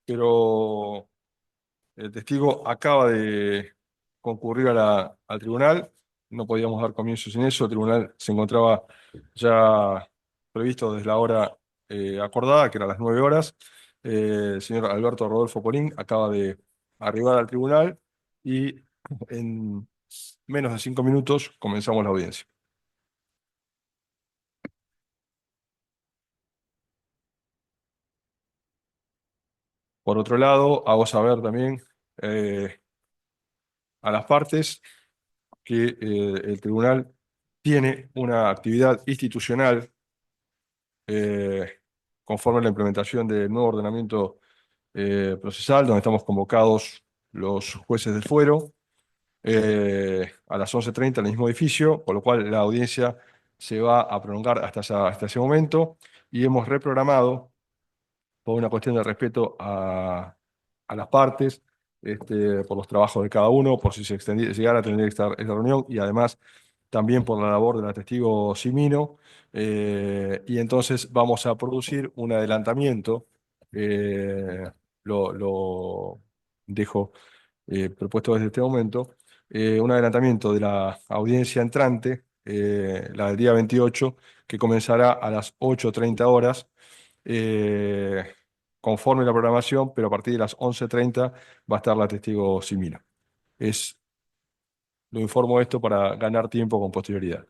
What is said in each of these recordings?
pero el testigo acaba de concurrir al tribunal. No podíamos dar comienzo sin eso. El tribunal se encontraba ya previsto desde la hora acordada, que era las 9 horas. El señor Alberto Rodolfo Polín acaba de arribar al tribunal y en menos de 5 minutos comenzamos la audiencia. Por otro lado, hago saber también eh, a las partes que el tribunal tiene una actividad institucional eh, conforme a la implementación del nuevo ordenamiento procesal, donde estamos convocados los jueces del fuero a las 11:30 en el mismo edificio, por lo cual la audiencia se va a prolongar hasta ese momento y hemos reprogramado por una cuestión de respeto a las partes, por los trabajos de cada uno, por si se llegara a tener esta reunión y además también por la labor del testigo Simino. Y entonces vamos a producir un adelantamiento, eh, lo dejo propuesto desde este momento, un adelantamiento de la audiencia entrante, la del día 28, que comenzará a las 8:30 horas eh, conforme la programación, pero a partir de las 11:30 va a estar la testigo Simino. Es, lo informo esto para ganar tiempo con posterioridad.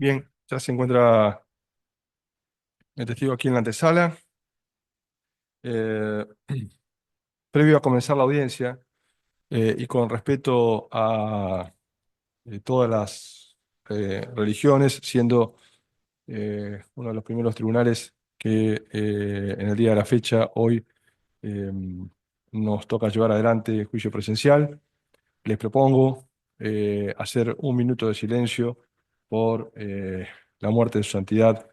Bien, ya se encuentra el testigo aquí en la antesala. Eh, Previo a comenzar la audiencia y con respeto a todas las religiones, siendo uno de los primeros tribunales que en el día de la fecha, hoy, eh, nos toca llevar adelante el juicio presencial, les propongo hacer un minuto de silencio por la muerte de su santidad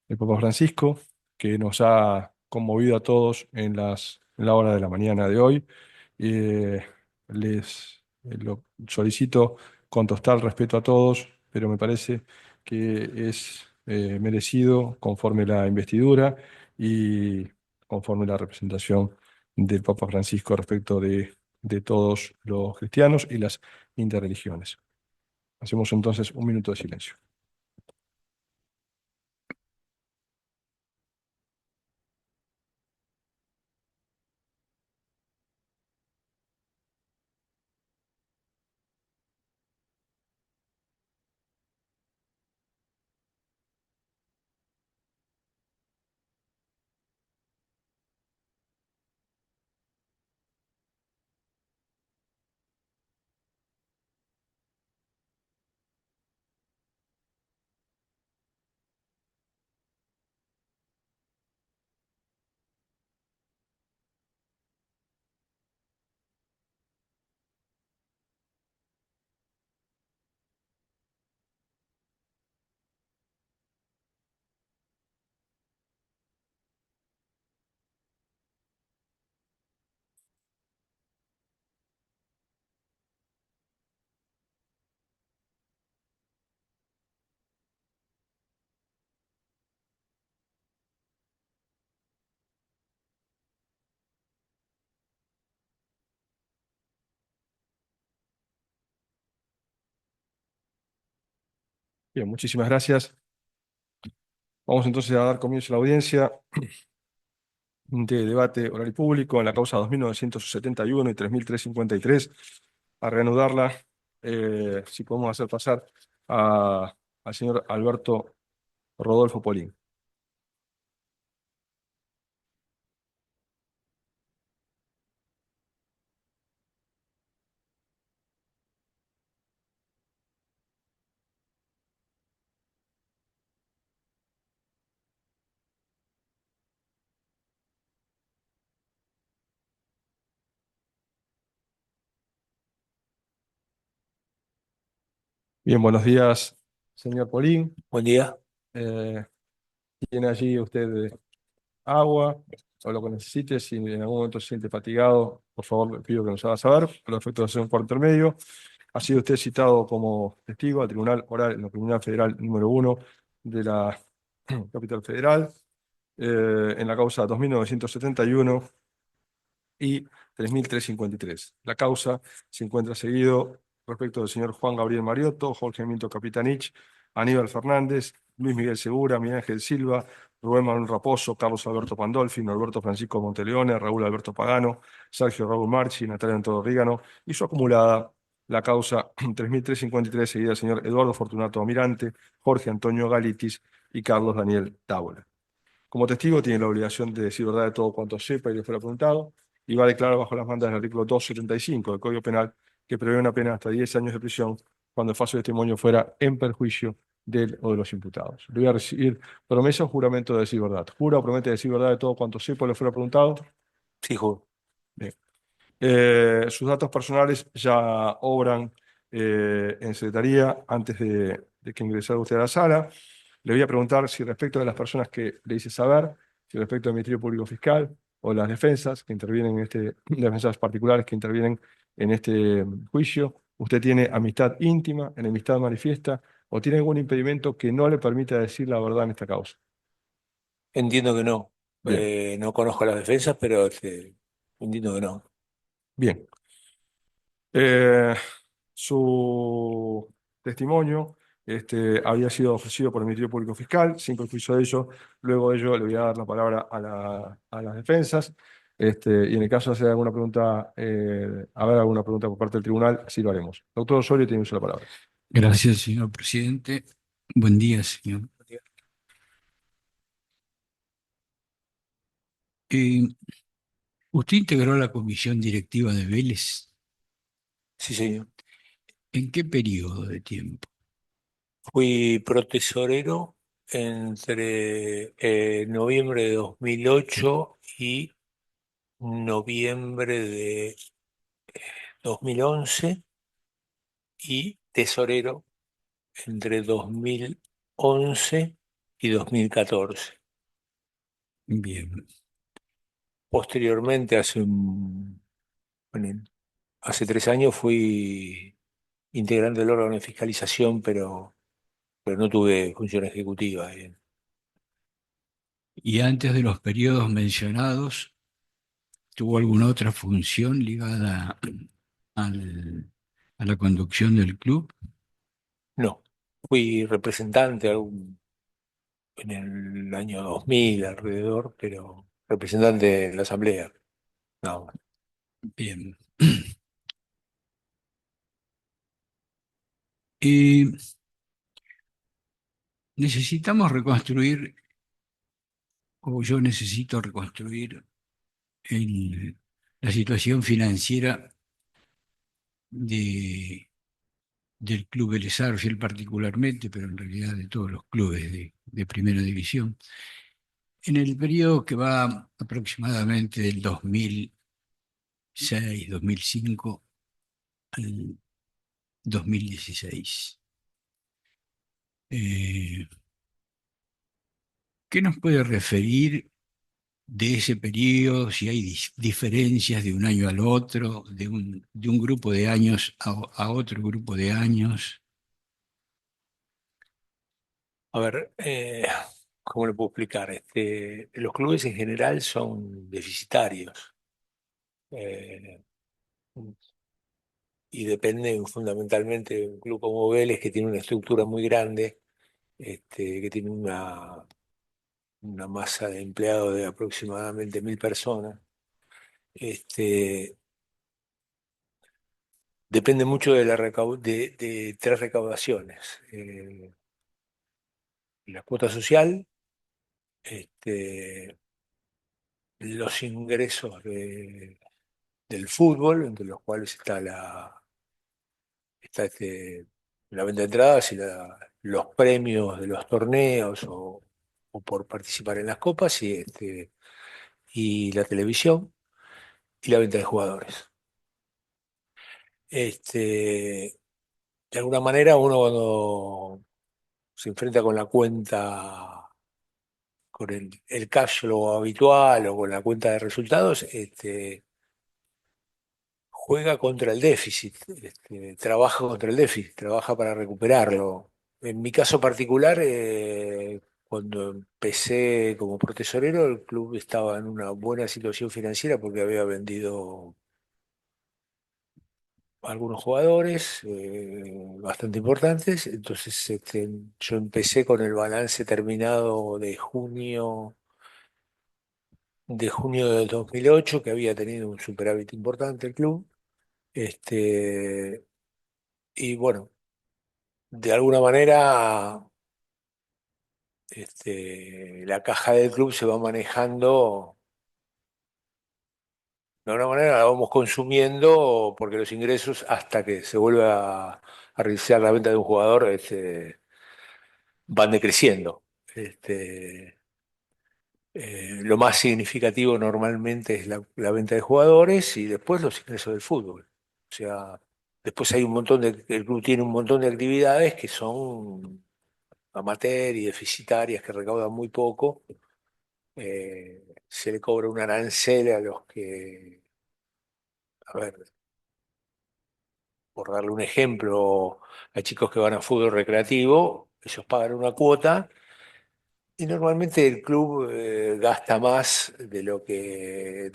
el Papa Francisco, que nos ha conmovido a todos en la hora de la mañana de hoy. Eh, lo solicito con total respeto a todos, pero me parece que es merecido conforme la investidura y conforme la representación del Papa Francisco respecto de todos los cristianos y las interreligiones. Hacemos entonces un minuto de silencio. Bien, muchísimas gracias. Vamos entonces a dar comienzo a la audiencia de debate oral y público en la causa 2971 y 3353. A reanudarla, si podemos hacer pasar al señor Alberto Rodolfo Polín. Bien, buenos días, señor Polín. Buen día. Eh, ¿Tiene allí usted agua o lo que necesite? Si en algún momento se siente fatigado, por favor, le pido que nos haga saber, a los efectos de hacer un cuarto intermedio. Ha sido usted citado como testigo al Tribunal Oral en la Tribunal Federal número 1 de la Capital Federal, en la causa 2971 y 3353. La causa se encuentra seguido respecto del señor Juan Gabriel Mariotto, Jorge Minto Capitanich, Aníbal Fernández, Luis Miguel Segura, Miguel Ángel Silva, Rubén Manuel Raposo, Carlos Alberto Pandolfi, Norberto Francisco Monteleone, Raúl Alberto Pagano, Sergio Raúl Marchi, Natalia Antonio Rígano, y su acumulada, la causa 3353, seguida del señor Eduardo Fortunato Almirante, Jorge Antonio Galitis y Carlos Daniel Tábola. Como testigo tiene la obligación de decir verdad de todo cuanto sepa y le fuera preguntado, y va a declarar bajo las mandas del artículo 275 del Código Penal, que prevé una pena hasta 10 años de prisión cuando el falso testimonio fuera en perjuicio del o de los imputados. Le voy a recibir promesa o juramento de decir verdad. ¿Jura o promete decir verdad de todo cuanto sepa y le fuera preguntado? Sí, juro. Bien. Sus datos personales ya obran en secretaría antes de que ingresara usted a la sala. Le voy a preguntar si respecto de las personas que le hice saber, si respecto del Ministerio Público Fiscal o las defensas que intervienen en defensas particulares que intervienen en este juicio, usted tiene amistad íntima, enemistad manifiesta o tiene algún impedimento que no le permita decir la verdad en esta causa. Entiendo que no. Bien, No conozco las defensas, pero entiendo que no. bien. Eh, Su testimonio había sido ofrecido por el Ministerio Público Fiscal, sin perjuicio de ello. Luego de ello le voy a dar la palabra a las defensas. Y en el caso de hacer alguna pregunta, haber alguna pregunta por parte del tribunal, así lo haremos. Doctor Osorio, tiene usted la palabra. Gracias, señor presidente. Buen día, señor. Eh, Usted integró la comisión directiva de Vélez. Sí, señor. ¿En qué periodo de tiempo? Fui protesorero entre noviembre de 2008 y noviembre de 2011 y tesorero entre 2011 y 2014. Bien. Posteriormente, bueno, hace 3 años fui integrante del órgano de fiscalización, pero no tuve función ejecutiva. ¿Y antes de los periodos mencionados, tuvo alguna otra función ligada al- a la conducción del club? No, fui representante en el año 2000 alrededor, pero representante en la asamblea. No, Bien. Eh, Necesitamos reconstruir, o yo necesito reconstruir el- la situación financiera de del Club Vélez Sarsfield particularmente, pero en realidad de todos los clubes de primera división, en el periodo que va aproximadamente del 2006, 2005 al 2016. Eh, ¿Qué nos puede referir de ese periodo, si hay diferencias de un año al otro, de un grupo de años a otro grupo de años? a ver, ¿cómo le puedo explicar? Los clubes en general son deficitarios eh, y dependen fundamentalmente de un club como Vélez, que tiene una estructura muy grande, que tiene una masa de empleados de aproximadamente 1000 personas. Este, Depende mucho de tres recaudaciones. La cuota social, este, los ingresos del fútbol, entre los cuales está la venta de entradas y los premios de los torneos o por participar en las copas, y la televisión y la venta de jugadores. De alguna manera, uno cuando se enfrenta con la cuenta, con el cash flow habitual o con la cuenta de resultados, juega contra el déficit, trabaja contra el déficit, trabaja para recuperarlo. En mi caso particular, cuando empecé como profesorero, el club estaba en una buena situación financiera porque había vendido algunos jugadores bastante importantes. Entonces, yo empecé con el balance terminado de junio del 2008, que había tenido un superávit importante el club. Y bueno, de alguna manera, la caja del club se va manejando, de alguna manera la vamos consumiendo porque los ingresos, hasta que se vuelve a realizar la venta de un jugador, van decreciendo. Lo más significativo normalmente es la venta de jugadores y después los ingresos del fútbol. O sea, después hay el club tiene un montón de actividades que son amateur y deficitarias, que recaudan muy poco. Se le cobra un arancel a los que, a ver, por darle un ejemplo, a chicos que van a fútbol recreativo, ellos pagan una cuota. Y normalmente el club gasta más de lo que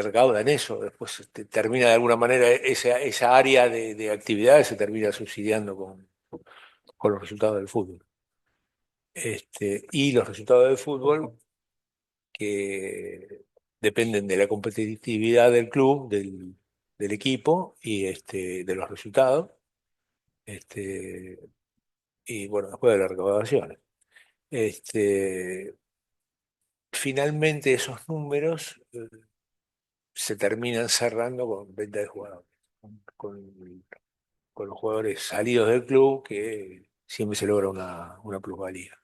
recauda en eso. Después termina de alguna manera esa área de actividades se termina subsidiando con los resultados del fútbol. Y los resultados del fútbol que dependen de la competitividad del club, del equipo y de los resultados. Este, y bueno, después de las recaudaciones. Este, finalmente esos números se terminan cerrando con venta de jugadores, con, con los jugadores salidos del club, que siempre se logra una plusvalía.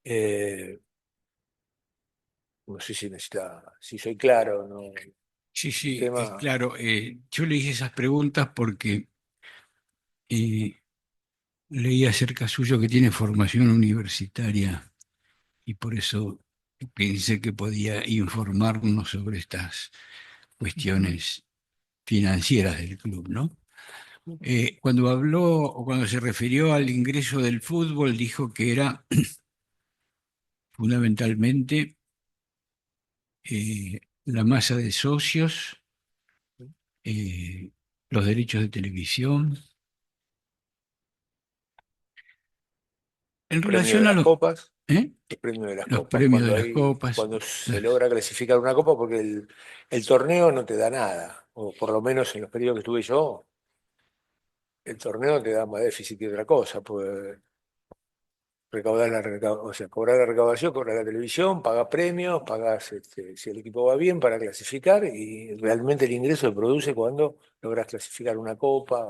Eh, no sé si necesita, si soy claro, ¿no? El Sí, sí, tema, claro. Yo le hice esas preguntas porque eh, leí acerca suyo que tiene formación universitaria y por eso pensé que podía informarnos sobre estas cuestiones financieras del club, ¿no? Cuando habló o cuando se refirió al ingreso del fútbol, dijo que era fundamentalmente la masa de socios, eh, los derechos de televisión. En el premio de relación a las los, copas, ¿eh? el premio de las Los copas, premios de las copas, cuando se logra clasificar una copa, porque el torneo no te da nada, o por lo menos en los periodos que estuve yo, el torneo te da más déficit que otra cosa, pues recaudar o sea, cobrar la recaudación, cobrar la televisión, pagar premios, pagas si el equipo va bien para clasificar, y realmente el ingreso se produce cuando logras clasificar una copa,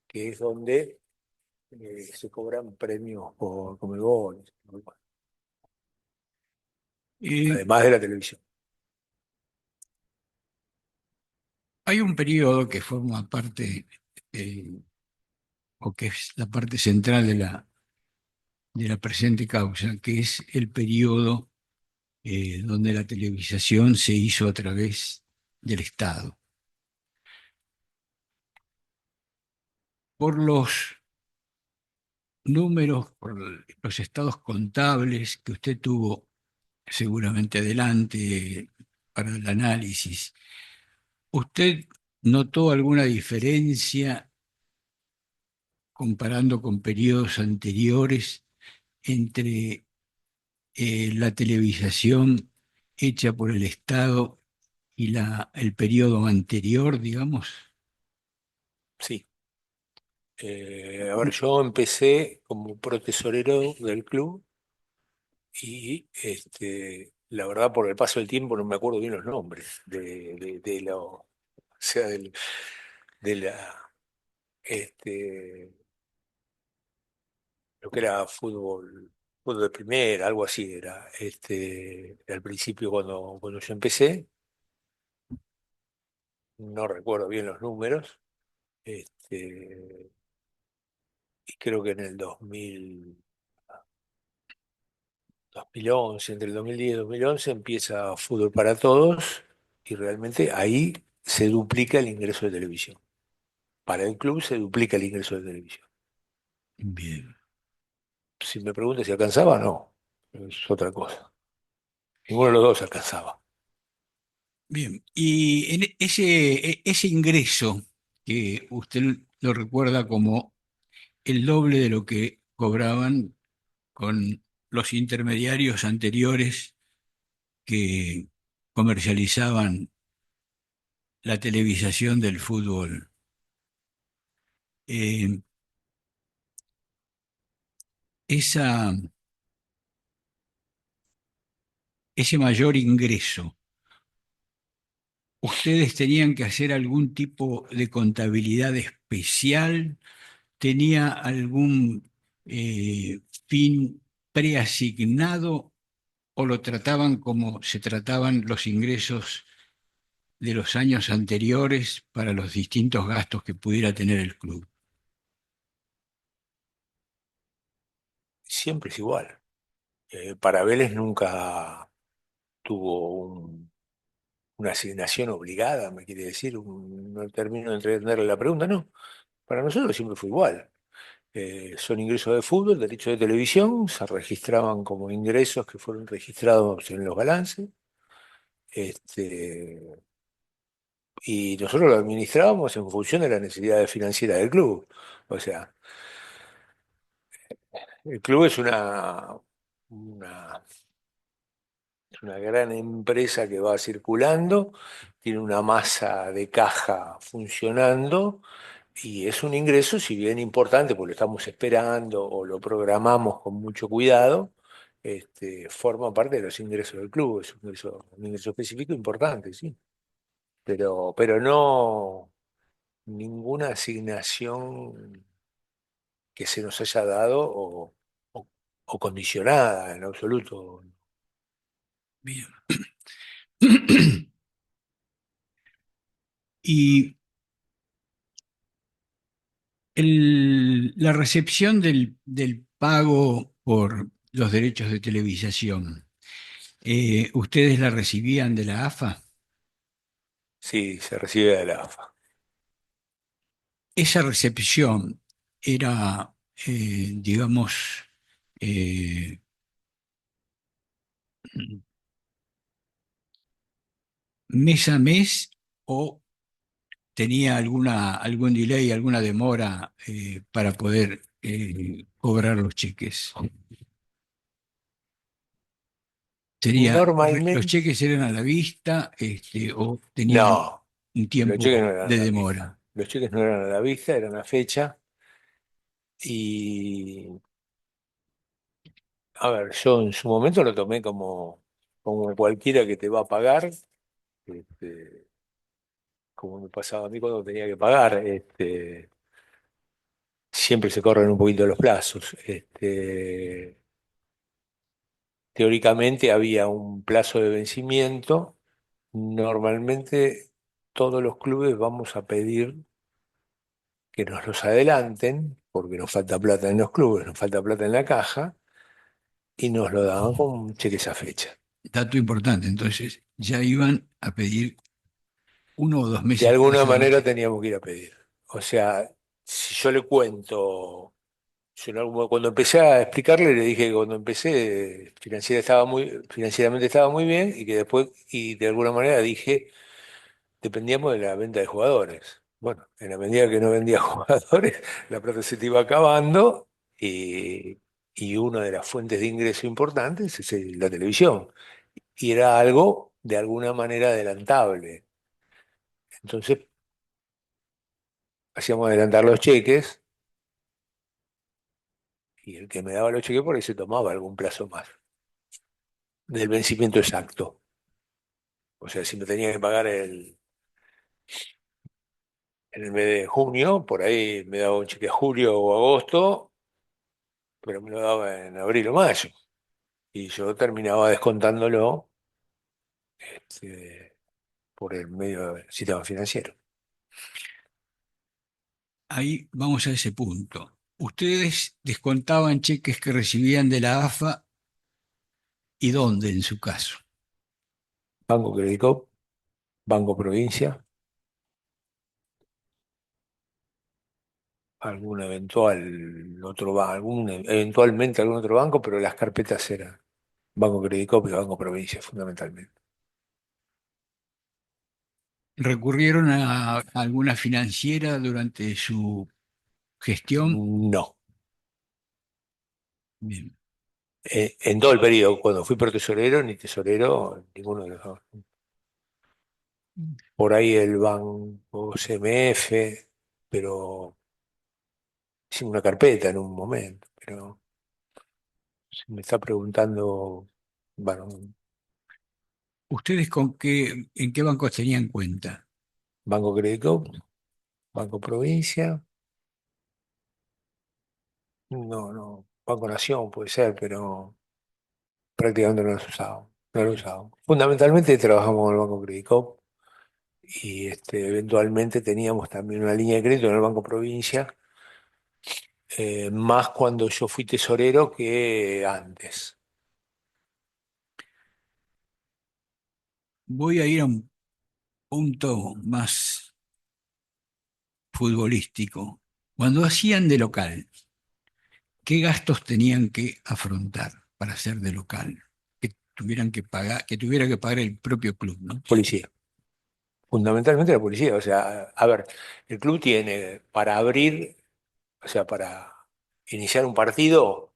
que es donde se cobran premios por Conmebol, eh, además de la televisión. hay un periodo que forma parte, eh, o que es la parte central de la presente causa, que es el periodo donde la televisación se hizo a través del Estado. Por los números, por los estados contables que usted tuvo seguramente adelante para el análisis, ¿usted notó alguna diferencia comparando con periodos anteriores entre la televisación hecha por el Estado y el periodo anterior, digamos? Sí. A ver, yo empecé como protesorero del club y la verdad por el paso del tiempo no me acuerdo bien los nombres o sea, de la, este, lo que era fútbol de primera, algo así era, al principio cuando yo empecé, no recuerdo bien los números, y creo que en el 2011, entre el 2010 y 2011 empieza Fútbol para Todos y realmente ahí se duplica el ingreso de televisión. Para el club se duplica el ingreso de televisión. Bien, Si me preguntas si alcanzaba, no, es otra cosa. Ninguno de los dos alcanzaba. bien. Y en ese ingreso que usted lo recuerda como el doble de lo que cobraban con los intermediarios anteriores que comercializaban la televisación del fútbol. Eh, esa, ese mayor ingreso, ¿ustedes tenían que hacer algún tipo de contabilidad especial? ¿Tenía algún fin preasignado o lo trataban como se trataban los ingresos de los años anteriores para los distintos gastos que pudiera tener el club? Siempre es igual. Para Vélez nunca tuvo una asignación obligada, me quiere decir, no termino de entender la pregunta, no. Para nosotros siempre fue igual. Son ingresos de fútbol, derechos de televisión, se registraban como ingresos que fueron registrados en los balances, este, y nosotros lo administrábamos en función de las necesidades financieras del club. O sea, el club una, es una gran empresa que va circulando, tiene una masa de caja funcionando Y es un ingreso, si bien importante, porque lo estamos esperando o lo programamos con mucho cuidado, forma parte de los ingresos del club, es un ingreso específico importante, sí. Pero no ninguna asignación que se nos haya dado o- o condicionada en absoluto. Bien. Y la recepción del pago por los derechos de televisación, ¿ustedes la recibían de la AFA? Sí, se recibe de la AFA. Esa recepción era, digamos, eh, mes a mes o tenía algún delay, alguna demora para poder cobrar los cheques. ¿Los Normalmente, cheques eran a la vista, o tenían no, un los cheques tiempo no eran a de la vista. demora? Los cheques no eran a la vista, eran a fecha. Y, a ver, yo en su momento lo tomé como cualquiera que te va a pagar, este, como me pasaba a mí cuando tenía que pagar. Siempre se corren un poquito los plazos. Teóricamente había un plazo de vencimiento. Normalmente todos los clubes vamos a pedir que nos los adelanten, porque nos falta plata en los clubes, nos falta plata en la caja, y nos lo daban con cheques a fecha. Dato importante, entonces ya iban a pedir 1 o 2 De meses alguna plazo de manera anticipo. teníamos que ir a pedir. O sea, si yo le cuento, cuando empecé a explicarle, le dije que cuando empecé financieramente estaba muy bien y que después, y de alguna manera dije, dependíamos de la venta de jugadores. Bueno, en la medida que no vendía jugadores, la plata se te iba acabando y, y una de las fuentes de ingreso importantes es la televisión. Y era algo de alguna manera adelantable. Entonces hacíamos adelantar los cheques y el que me daba los cheques por ahí se tomaba algún plazo más del vencimiento exacto. O sea, si me tenía que pagar en el mes de junio, por ahí me daba un cheque julio o agosto, pero me lo daba en abril o mayo. Y yo terminaba descontándolo este, por el medio del sistema financiero. Ahí vamos a ese punto. ¿Ustedes descontaban cheques que recibían de la AFA y dónde en su caso? Banco Credicop, Banco Provincia, eventualmente algún otro banco, pero las carpetas eran Banco Credicop y Banco Provincia fundamentalmente. ¿Recurrieron a alguna financiera durante su gestión? No. Bien. En todo el periodo, cuando fui por tesorero, ni tesorero, ninguno de los dos. Por ahí el banco CMF, pero sin una carpeta en un momento. Pero si me está preguntando, bueno, ¿Ustedes en qué bancos tenían cuenta? Banco Crédito, Banco Provincia, no, no, Banco Nación puede ser, pero prácticamente no los usaba. No lo usaba. Fundamentalmente trabajamos con el Banco Crédito y eventualmente teníamos también una línea de crédito en el Banco Provincia, más cuando yo fui tesorero que antes. Voy a ir a un punto más futbolístico. Cuando hacían de local, ¿qué gastos tenían que afrontar para hacer de local? Que tuviera que pagar el propio club, ¿no? Policía. Fundamentalmente la policía. O sea, a ver, el club tiene para abrir, o sea, para iniciar un partido,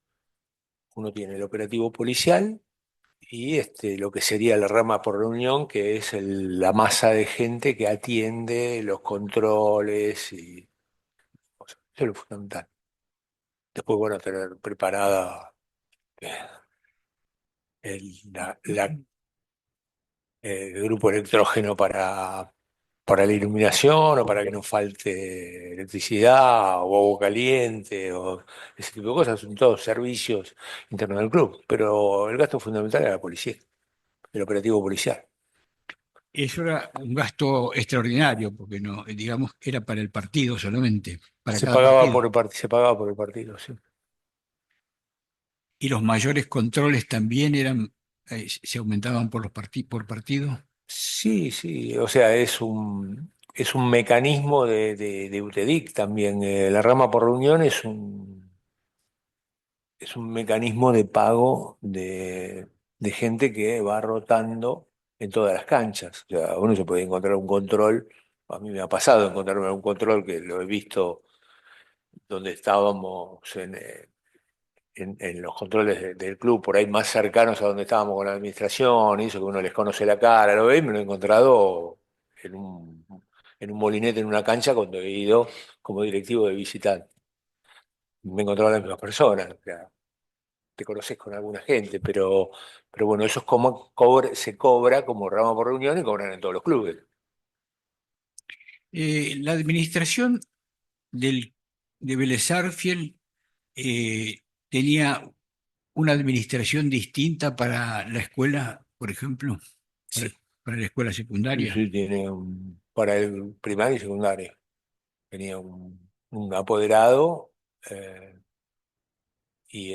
uno tiene el operativo policial y lo que sería la rama por reunión, que es la masa de gente que atiende los controles. Eso es lo fundamental. Después, bueno, tener preparada eh, el grupo electrógeno para la iluminación o para que no falte electricidad o agua caliente o ese tipo de cosas. Son todos servicios internos del club. Pero el gasto fundamental era la policía, el operativo policial. Eso era un gasto extraordinario, porque no, digamos, era para el partido solamente, para cada partido. Se pagaba por el partido, sí. Y los mayores controles también eran, se aumentaban por por partido. Sí, sí, o sea, es un mecanismo de UTEDIC también. La rama por reunión es un mecanismo de pago de gente que va rotando en todas las canchas. O sea, uno se puede encontrar un control, a mí me ha pasado encontrarme un control que lo he visto donde estábamos en los controles del club, por ahí más cercanos a donde estábamos con la administración, y eso que uno les conoce la cara, lo ve, y me lo he encontrado en en un molinete en una cancha cuando he ido como directivo de visitante. Me he encontrado a las mismas personas, o sea, te conoces con alguna gente, pero bueno, eso es como se cobra como rama por reunión y cobran en todos los clubes. La administración del, de Vélez Sarsfield tenía una administración distinta para la escuela, por ejemplo, para, Sí, para la escuela sí, secundaria. sí, para el primario y secundario, tenía un apoderado. Y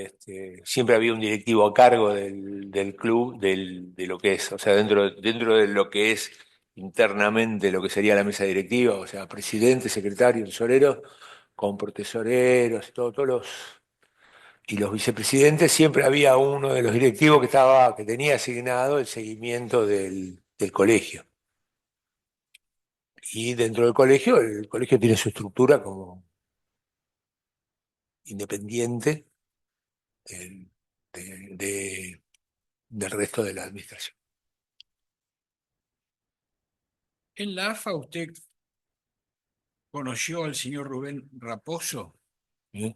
siempre había un directivo a cargo del club, de lo que es, o sea, dentro de lo que es internamente lo que sería la mesa directiva, o sea, presidente, secretario, tesorero, con protesoreros, y los vicepresidentes, siempre había uno de los directivos que tenía asignado el seguimiento del colegio. Y dentro del colegio, el colegio tiene su estructura como independiente del, del resto de la administración. En la AFA usted conoció al señor Rubén Raposo. ¿Sí?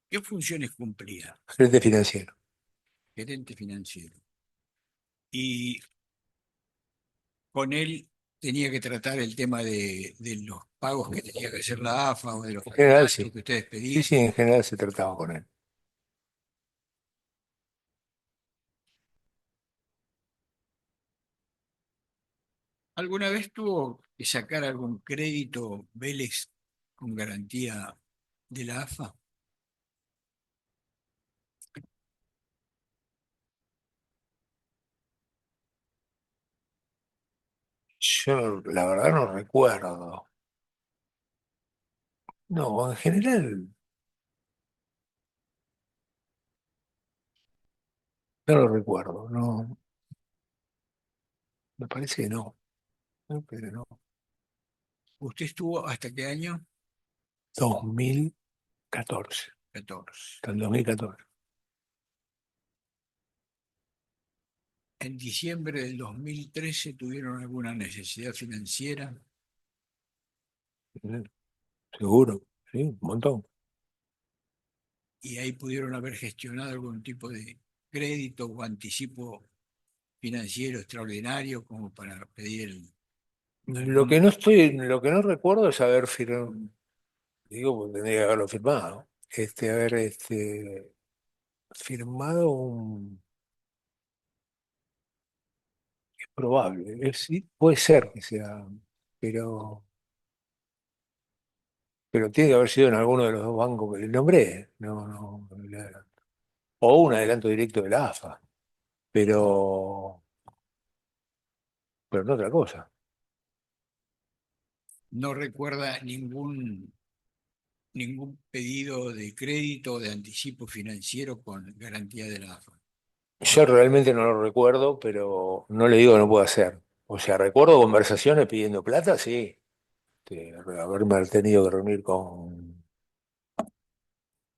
¿Qué funciones cumplía? Gerente financiero. Gerente financiero. Y con él tenía que tratar el tema de los pagos que tenía que hacer la AFA o de los En general candidatos sí. que ustedes Sí, pedían. sí, en general se trataba con él. ¿Alguna vez tuvo que sacar algún crédito Vélez con garantía de la AFA? Yo la verdad no recuerdo. No, en general no lo recuerdo. No, me parece que no. No, pero no. ¿Usted estuvo hasta qué año? 2014. 14. Hasta el 2014. En diciembre del 2013 tuvieron alguna necesidad financiera ¿Eh? Seguro, sí, un montón. y ahí pudieron haber gestionado algún tipo de crédito o anticipo financiero extraordinario como para pedir algún... Lo que no recuerdo es haber firmado, digo, porque tendría que haberlo firmado. Haber firmado un. Probable, sí, puede ser que sea, pero, pero tiene que haber sido en alguno de los dos bancos que le nombré, o un adelanto directo de la AFA, pero, pero no otra cosa. No recuerda ningún pedido de crédito o de anticipo financiero con garantía de la AFA. Yo realmente no lo recuerdo, pero no le digo que no puedo hacer. O sea, recuerdo conversaciones pidiendo plata, sí, haberme tenido que reunir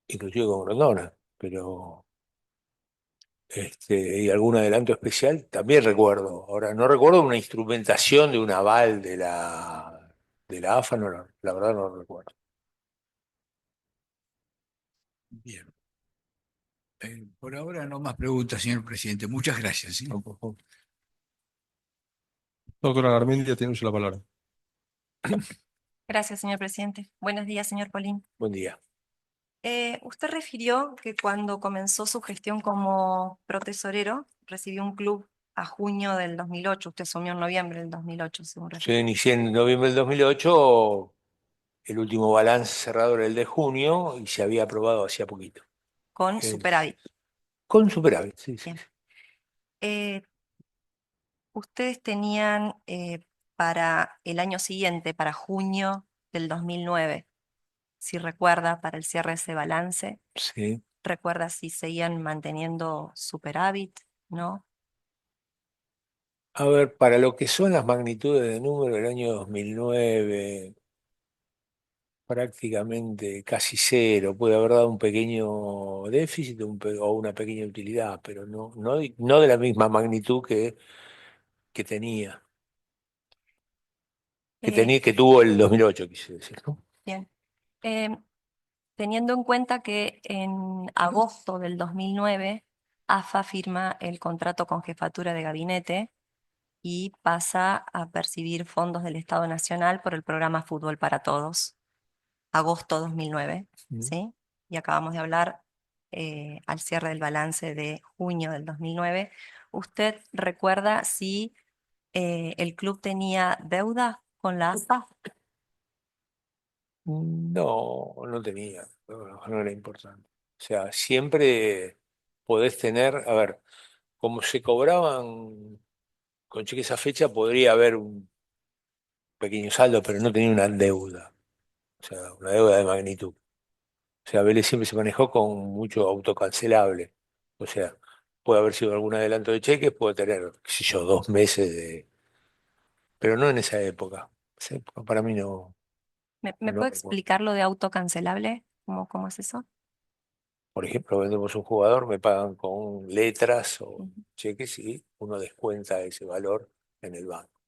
inclusive con Grondona, pero y algún adelanto especial, también recuerdo. Ahora, no recuerdo una instrumentación de un aval de la AFA, no, la verdad no lo recuerdo. Bien. Por ahora no más preguntas, señor presidente. Muchas gracias. ¿Sí? Doctora Garmendia, tiene usted la palabra. Gracias, señor presidente. Buenos días, señor Polín. Buen día. Usted refirió que cuando comenzó su gestión como protesorero, recibió un club a junio del 2008. Usted asumió en noviembre del 2008, según Yo refirió, inicié en noviembre del 2008, el último balance cerrado era el de junio y se había aprobado hacía poquito. con El- superávit. con superávit, sí, sí. Bien. Eh, Ustedes tenían para el año siguiente, para junio del 2009, si recuerda, para el cierre de ese balance, Sí. recuerda si seguían manteniendo superávit, ¿no? A ver, para lo que son las magnitudes de número del año 2009, prácticamente casi cero. Puede haber dado un pequeño déficit o una pequeña utilidad, pero no de la misma magnitud que tenía, Eh, que tuvo el 2008, quise decir, ¿no? Bien. Em, Teniendo en cuenta que en agosto del 2009, AFA firma el contrato con jefatura de gabinete y pasa a percibir fondos del Estado Nacional por el programa Fútbol para Todos, agosto 2009, Mm. ¿sí? Y acabamos de hablar al cierre del balance de junio del 2009. ¿Usted recuerda si el club tenía deuda con la AFA? No, no tenía, no era importante. O sea, siempre podés tener, a ver, como se cobraban con cheques a fecha, podría haber un pequeño saldo, pero no tenía una deuda, o sea, una deuda de magnitud. O sea, Vélez siempre se manejó con mucho autocancelable. O sea, puede haber sido algún adelanto de cheques, puede tener, qué sé yo, 2 meses de... Pero no en esa época. Esa época para mí no, ¿Me no puede recuerdo. explicar lo de autocancelable? ¿Cómo es eso? Por ejemplo, vendemos un jugador, me pagan con letras o Ujú. cheques y uno descuenta ese valor en el banco.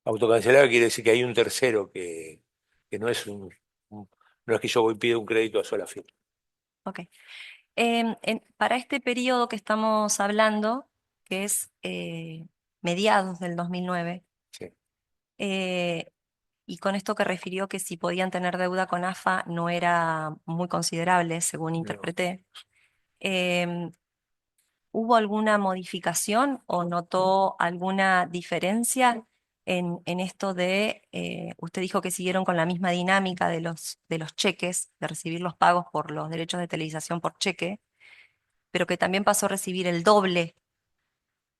Autocancelable quiere decir que hay un tercero que no es no es que yo voy y pido un crédito a sola firma. Ok. Para este periodo que estamos hablando, que es mediados del 2009, Sí, eh, y con esto que refirió que si podían tener deuda con AFA no era muy considerable, según no. interpreté, em, ¿hubo alguna modificación o notó alguna diferencia en esto de, usted dijo que siguieron con la misma dinámica de los cheques, de recibir los pagos por los derechos de televisación por cheque, pero que también pasó a recibir el doble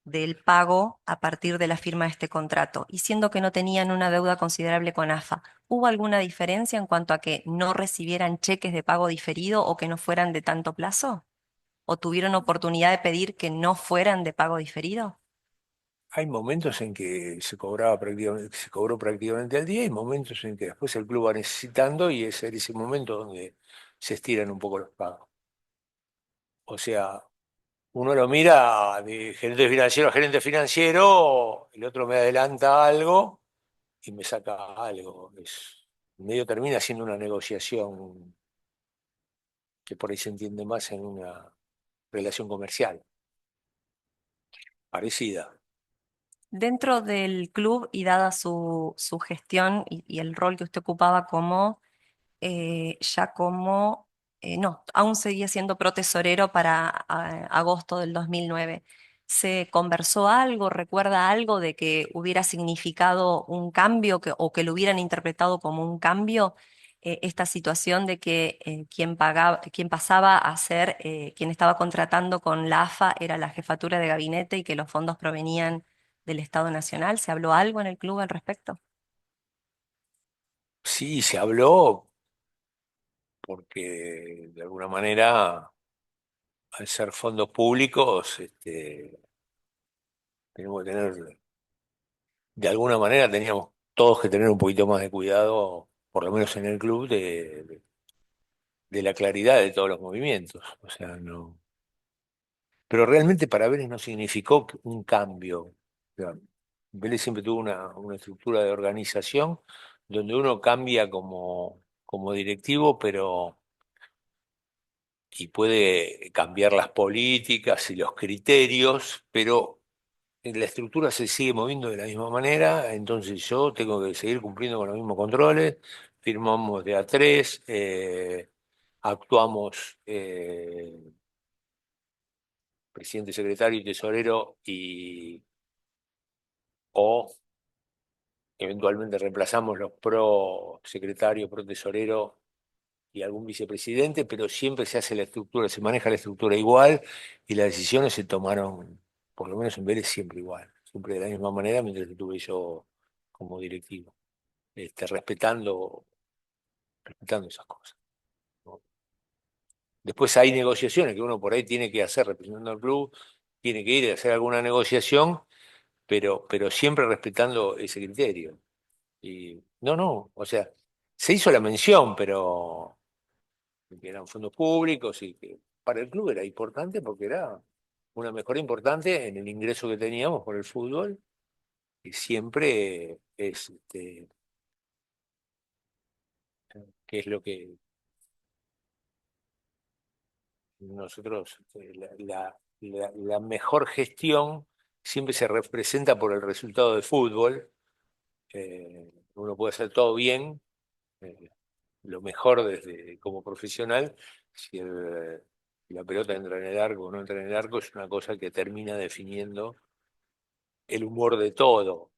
del pago a partir de la firma de este contrato, y siendo que no tenían una deuda considerable con AFA, ¿hubo alguna diferencia en cuanto a que no recibieran cheques de pago diferido o que no fueran de tanto plazo? ¿O tuvieron oportunidad de pedir que no fueran de pago diferido? Hay momentos en que se cobró prácticamente al día y momentos en que después el club va necesitando y es en ese momento donde se estiran un poco los pagos. O sea, uno lo mira de gerente financiero a gerente financiero, el otro me adelanta algo y me saca algo. Medio termina siendo una negociación que por ahí se entiende más en una relación comercial, parecida. Dentro del club y dada su gestión y el rol que usted ocupaba como ya como, no, aún seguía siendo protesorero para agosto del 2009. ¿Se conversó algo, recuerda algo de que hubiera significado un cambio o que lo hubieran interpretado como un cambio? Esta situación de que quien pasaba a ser quien estaba contratando con la AFA era la jefatura de gabinete y que los fondos provenían del Estado Nacional. ¿Se habló algo en el club al respecto? Sí, se habló porque de alguna manera, al ser fondos públicos, tenemos que tener, de alguna manera teníamos todos que tener un poquito más de cuidado, por lo menos en el club, de la claridad de todos los movimientos. O sea, no. Pero realmente para Vélez no significó un cambio. O sea, Vélez siempre tuvo una estructura de organización donde uno cambia como directivo, pero y puede cambiar las políticas y los criterios, pero la estructura se sigue moviendo de la misma manera, entonces yo tengo que seguir cumpliendo con los mismos controles, firmamos de A3, actuamos presidente, secretario y tesorero o eventualmente reemplazamos los pro secretario, pro tesorero y algún vicepresidente, pero siempre se hace la estructura, se maneja la estructura igual y las decisiones se tomaron, por lo menos en Vélez, siempre igual, siempre de la misma manera mientras estuve yo como directivo, respetando esas cosas, ¿no? Después hay negociaciones que uno por ahí tiene que hacer representando al club, tiene que ir a hacer alguna negociación, pero siempre respetando ese criterio. Y no, o sea, se hizo la mención, pero que eran fondos públicos y que para el club era importante porque era una mejora importante en el ingreso que teníamos por el fútbol, y siempre es, que es lo que nosotros, la mejor gestión siempre se representa por el resultado de fútbol. Uno puede hacer todo bien, eh, lo mejor desde como profesional, si la pelota entra en el arco o no entra en el arco, es una cosa que termina definiendo el humor de toda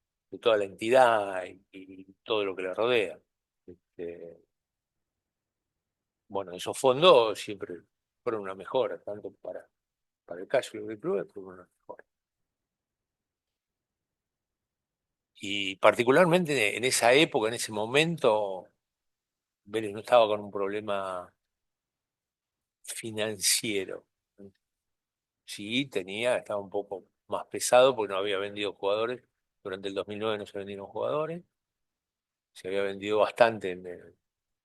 la entidad y todo lo que la rodea. Este, bueno, esos fondos siempre fueron una mejora, tanto para el cash flow del club, fueron una mejora. Y particularmente en esa época, en ese momento, Vélez no estaba con un problema financiero. Sí, estaba un poco más pesado porque no había vendido jugadores. Durante el 2009 no se vendieron jugadores. Se había vendido bastante en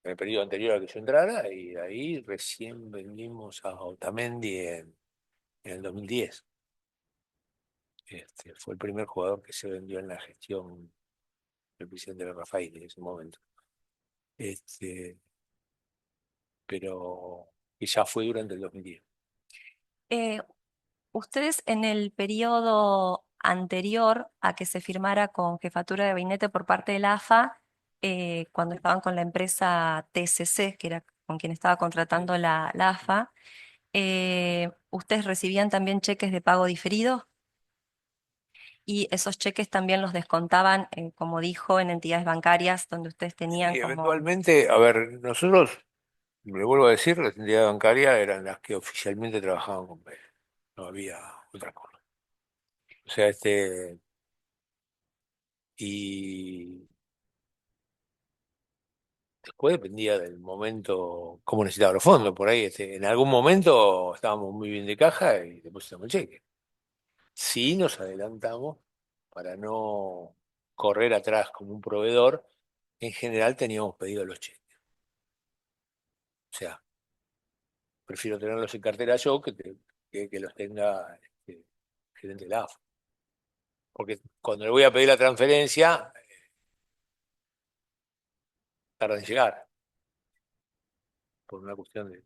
el periodo anterior a que yo entrara y de ahí recién vendimos a Otamendi en el 2010. Fue el primer jugador que se vendió en la gestión del presidente de Rafael en ese momento. Este, pero que ya fue durante el 2010. Eh, Ustedes en el periodo anterior a que se firmara con jefatura de gabinete por parte de la AFA, cuando estaban con la empresa TSC, que era con quien estaba contratando la AFA, ¿ustedes recibían también cheques de pago diferido? Y esos cheques también los descontaban, como dijo, en entidades bancarias donde ustedes tenían Y como... eventualmente, a ver, nosotros, le vuelvo a decir, las entidades bancarias eran las que oficialmente trabajaban con Vélez. No había otra cosa. O sea, y después dependía del momento, cómo necesitaba los fondos. Por ahí, en algún momento estábamos muy bien de caja y depositamos el cheque. Sí nos adelantamos para no correr atrás como un proveedor. En general teníamos pedido los cheques. O sea, prefiero tenerlos en cartera yo que los tenga el gerente de la AFA. Porque cuando le voy a pedir la transferencia, tarda en llegar, por una cuestión de...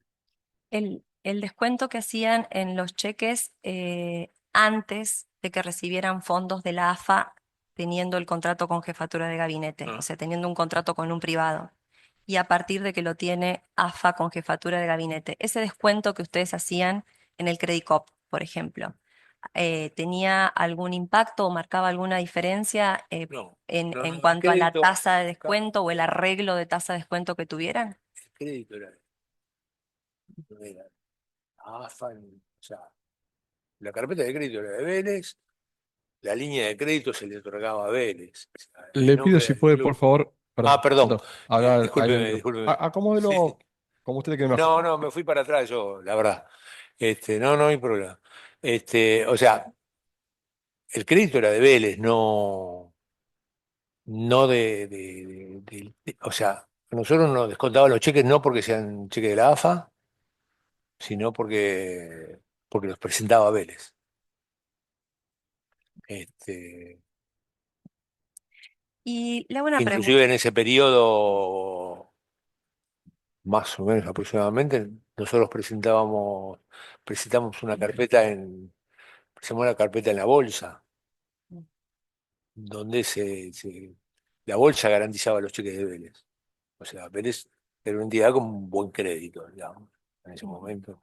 El descuento que hacían en los cheques antes de que recibieran fondos de la AFA teniendo el contrato con jefatura de gabinete, o sea, teniendo un contrato con un privado. Y a partir de que lo tiene AFA con jefatura de gabinete, ese descuento que ustedes hacían en el Credit Cop, por ejemplo, ¿tenía algún impacto o marcaba alguna diferencia No, en el cuanto a la crédito, tasa de descuento o el arreglo de tasa de descuento que tuvieran? el crédito no era AFA, o sea, la carpeta de crédito era de Vélez, la línea de crédito se le otorgaba a Vélez, o sea, el Le pido nombre si del puede, por club. favor, Ah, perdón, perdón, haga ahí el discúlpeme, micrófono. discúlpeme. Sí, Acomódelo sí. como usted le quede mejor. No, me fui para atrás yo, la verdad. No hay problema. O sea, el crédito era de Vélez, no o sea, a nosotros nos descontaban los cheques no porque sean cheques de la AFA, sino porque los presentaba Vélez. Este, Y le hago una pregunta. inclusive en ese periodo más o menos aproximadamente, nosotros presentamos una carpeta presentamos una carpeta en la bolsa, donde la bolsa garantizaba los cheques de Vélez. O sea, Vélez era una entidad con un buen crédito, digamos, en ese Ujú. momento.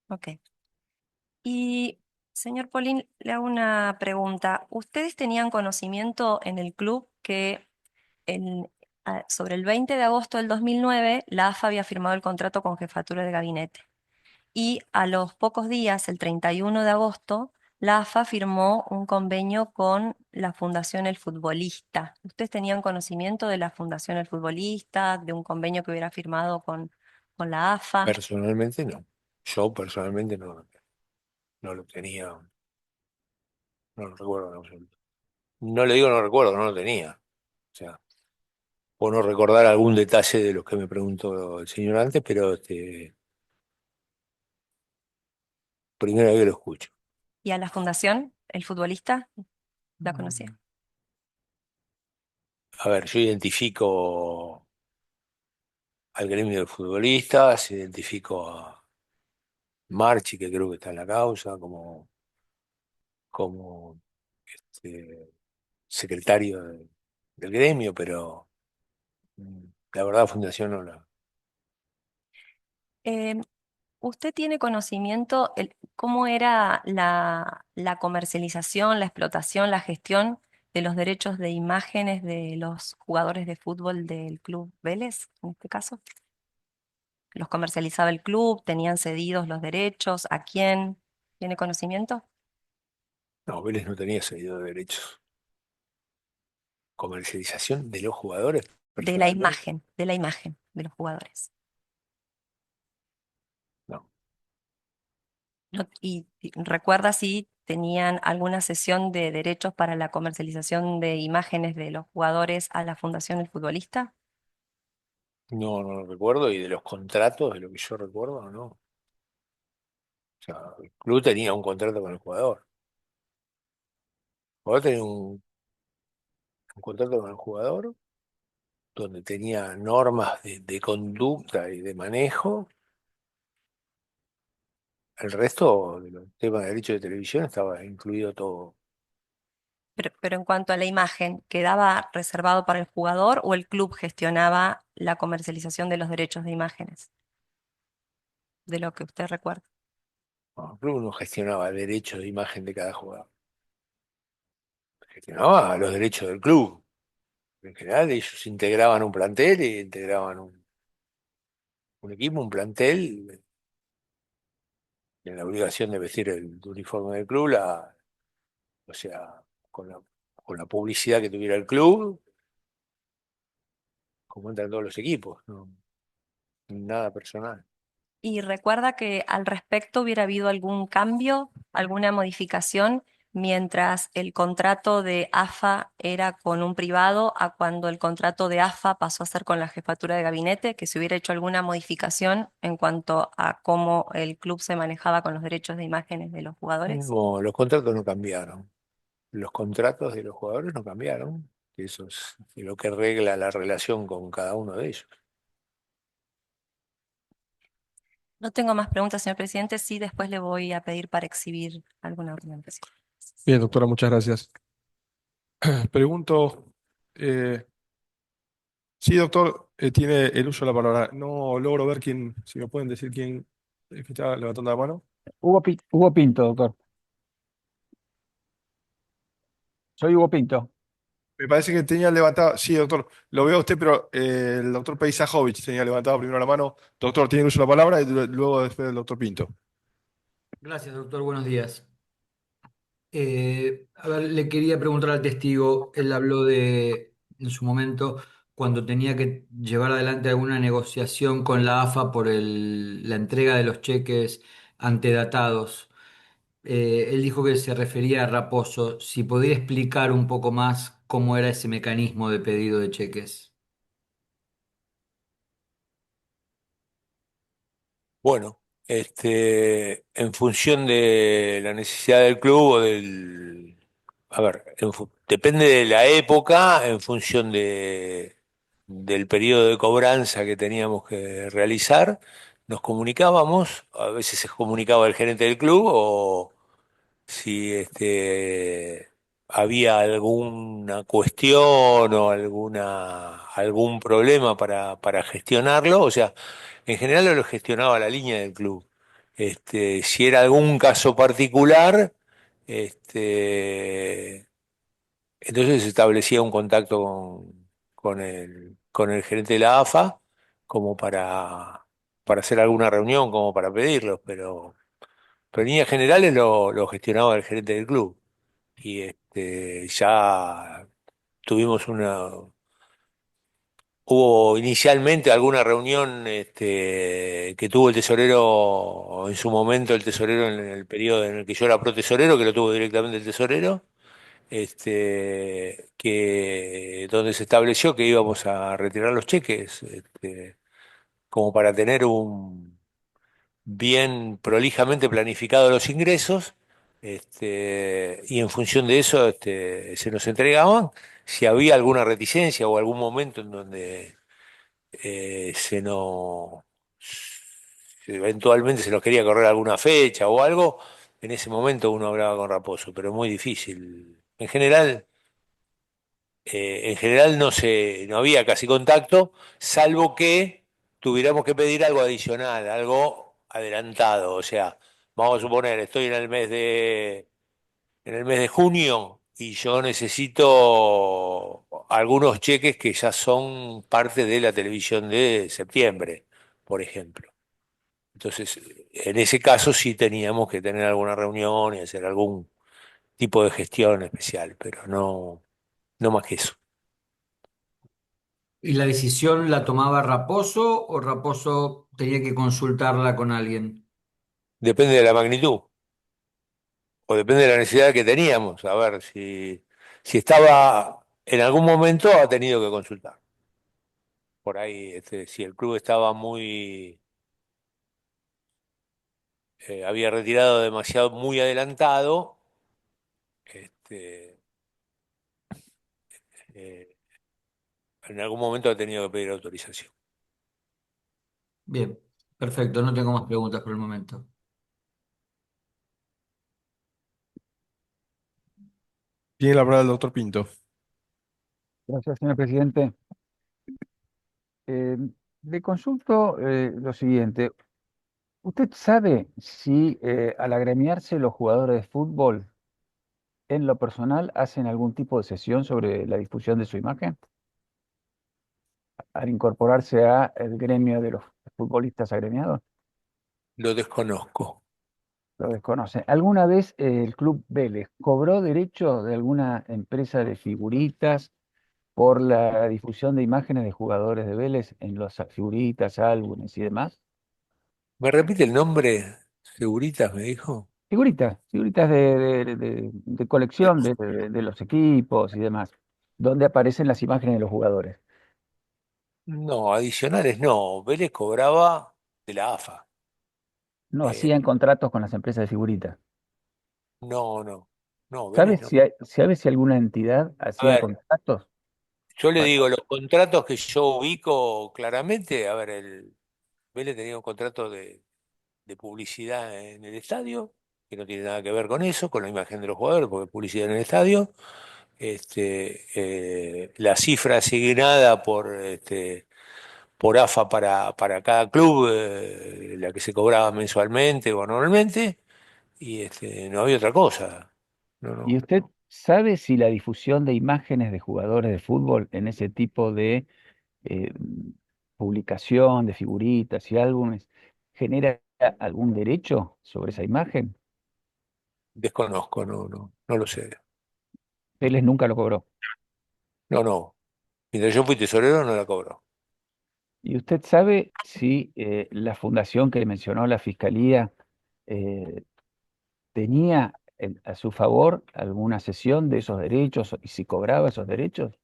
Ok. Y, señor Polín, le hago una pregunta. ¿Ustedes tenían conocimiento en el club que sobre el 20 de agosto del 2009 la AFA había firmado el contrato con Jefatura de Gabinete? Y a los pocos días, el 31 de agosto, la AFA firmó un convenio con la Fundación El Futbolista. ¿Ustedes tenían conocimiento de la Fundación El Futbolista, de un convenio que hubiera firmado con la AFA? Personalmente no. Yo personalmente no lo tenía, no lo recuerdo en absoluto. No le digo no recuerdo, no lo tenía. O sea, o no recordar algún detalle de los que me preguntó el señor antes, pero primera vez que lo escucho. ¿Y a la Fundación El Futbolista? ¿La conocía? A ver, yo identifico al gremio de futbolistas, identifico a Marchi, que creo que está en la causa, como este, secretario del gremio, pero mm, la verdad, Fundación no la. Em, ¿Usted tiene conocimiento cómo era la comercialización, la explotación, la gestión de los derechos de imágenes de los jugadores de fútbol del Club Vélez, en este caso? ¿Los comercializaba el club? ¿Tenían cedidos los derechos? ¿A quién? ¿Tiene conocimiento? No, Vélez no tenía cedido de derechos. Comercialización de los jugadores, personalmente. De la imagen de los jugadores. No, ¿No? ¿Y recuerda si tenían alguna cesión de derechos para la comercialización de imágenes de los jugadores a la Fundación El Futbolista? no lo recuerdo, y de los contratos, de lo que yo recuerdo, no. O sea, el club tenía un contrato con el jugador. El jugador tenía un contrato con el jugador donde tenía normas de conducta y de manejo. El resto de los temas de derechos de televisión estaba incluido todo. Pero en cuanto a la imagen, ¿quedaba reservado para el jugador o el club gestionaba la comercialización de los derechos de imágenes? De lo que usted recuerda. No, el club no gestionaba derechos de imagen de cada jugador. Gestionaba los derechos del club. En general, ellos integraban un plantel y integraban un equipo, un plantel, en la obligación de vestir el uniforme del club, o sea, con la publicidad que tuviera el club, como entran todos los equipos, no, nada personal. ¿Y recuerda que al respecto hubiera habido algún cambio, alguna modificación mientras el contrato de AFA era con un privado a cuando el contrato de AFA pasó a ser con la jefatura de gabinete, que se hubiera hecho alguna modificación en cuanto a cómo el club se manejaba con los derechos de imágenes de los jugadores? No, los contratos no cambiaron. Los contratos de los jugadores no cambiaron. Eso es lo que regla la relación con cada uno de ellos. No tengo más preguntas, señor presidente. Sí, después le voy a pedir para exhibir alguna argumentación. Bien, doctora, muchas gracias. Pregunto, eh, sí, doctor, tiene el uso de la palabra. No logro ver quién, si me pueden decir quién que está levantando la mano. Hugo Pinto, doctor. Soy Hugo Pinto. Me parece que tenía levantado, sí, doctor, lo veo a usted, pero el doctor Peisajovich tenía levantado primero la mano. Doctor, tiene el uso de la palabra y luego después el doctor Pinto. Gracias, doctor. Buenos días. A ver, le quería preguntar al testigo, él habló en su momento, cuando tenía que llevar adelante alguna negociación con la AFA por la entrega de los cheques antedatados. Él dijo que se refería a Raposo. Si podía explicar un poco más cómo era ese mecanismo de pedido de cheques. Bueno, en función de la necesidad del club o del. A ver, depende de la época, en función del periodo de cobranza que teníamos que realizar, nos comunicábamos, a veces se comunicaba el gerente del club o si había alguna cuestión o algún problema para gestionarlo, o sea, en general lo gestionaba la línea del club. Si era algún caso particular, este, entonces se establecía un contacto con el gerente de la AFA como para hacer alguna reunión, como para pedirlos, pero en líneas generales lo gestionaba el gerente del club. Y ya tuvimos hubo inicialmente alguna reunión que tuvo el tesorero en su momento, el tesorero en el periodo en el que yo era protesorero, que lo tuvo directamente el tesorero, donde se estableció que íbamos a retirar los cheques, como para tener un bien prolijamente planificado los ingresos, y en función de eso se nos entregaban. Si había alguna reticencia o algún momento en donde eventualmente se nos quería correr alguna fecha o algo, en ese momento uno hablaba con Raposo, pero muy difícil. En general no había casi contacto, salvo que tuviéramos que pedir algo adicional, algo adelantado. O sea, vamos a suponer, estoy en el mes de junio y yo necesito algunos cheques que ya son parte de la televisión de septiembre, por ejemplo. Entonces, en ese caso sí teníamos que tener alguna reunión y hacer algún tipo de gestión especial, pero no más que eso. ¿Y la decisión la tomaba Raposo o Raposo tenía que consultarla con alguien? Depende de la magnitud o depende de la necesidad que teníamos. A ver, si estaba en algún momento ha tenido que consultar. Por ahí, si el club estaba había retirado demasiado, muy adelantado, este, eh, en algún momento ha tenido que pedir autorización. Bien, perfecto, no tengo más preguntas por el momento. Tiene la palabra el doctor Pinto. Gracias, señor presidente. Eh, Le consulto lo siguiente. ¿Usted sabe si al agremiarse los jugadores de fútbol en lo personal hacen algún tipo de sesión sobre la difusión de su imagen al incorporarse a el gremio de los futbolistas agremiados? Lo desconozco. Lo desconocen. ¿Alguna vez el Club Vélez cobró derecho de alguna empresa de figuritas por la difusión de imágenes de jugadores de Vélez en las figuritas, álbumes y demás? ¿Me repite el nombre? ¿Seguritas me dijo? Figuritas, figuritas de colección de los equipos y demás, donde aparecen las imágenes de los jugadores. No, adicionales no. Vélez cobraba de la AFA. No Eh, hacían contratos con las empresas de figuritas. no, no. No, Vélez ¿Sabes no. si alguna entidad A hacía ver, contratos? yo le Para- digo, los contratos que yo ubico claramente, a ver, el Vélez tenía un contrato de publicidad en el estadio, que no tiene nada que ver con eso, con la imagen de los jugadores, porque es publicidad en el estadio. La cifra asignada por AFA para cada club, la que se cobraba mensualmente o anualmente, y no había otra cosa. No, ¿Y no. usted sabe si la difusión de imágenes de jugadores de fútbol en ese tipo de eh, publicación de figuritas y álbumes genera algún derecho sobre esa imagen? Desconozco, no lo sé. Vélez nunca lo cobró. No, no. Mientras yo fui tesorero no la cobró. ¿Y usted sabe si la fundación que mencionó la Fiscalía eh, tenía a su favor alguna cesión de esos derechos y si cobraba esos derechos?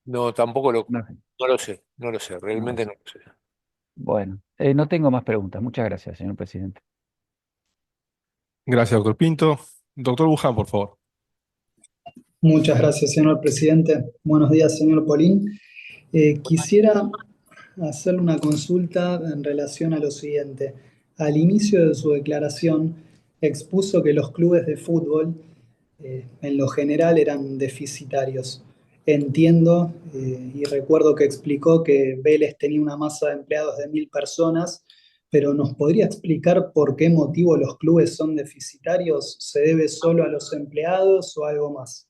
No, tampoco No, no lo sé, no lo realmente sé. no lo sé. Bueno, no tengo más preguntas. Muchas gracias, señor presidente. Gracias, doctor Pinto. Doctor Buján, por favor. Muchas gracias, señor presidente. Buenos días, señor Polín. Quisiera hacerle una consulta en relación a lo siguiente. Al inicio de su declaración expuso que los clubes de fútbol en lo general eran deficitarios. Entiendo y recuerdo que explicó que Vélez tenía una masa de empleados de 1.000 personas, pero ¿nos podría explicar por qué motivo los clubes son deficitarios? ¿Se debe solo a los empleados o algo más?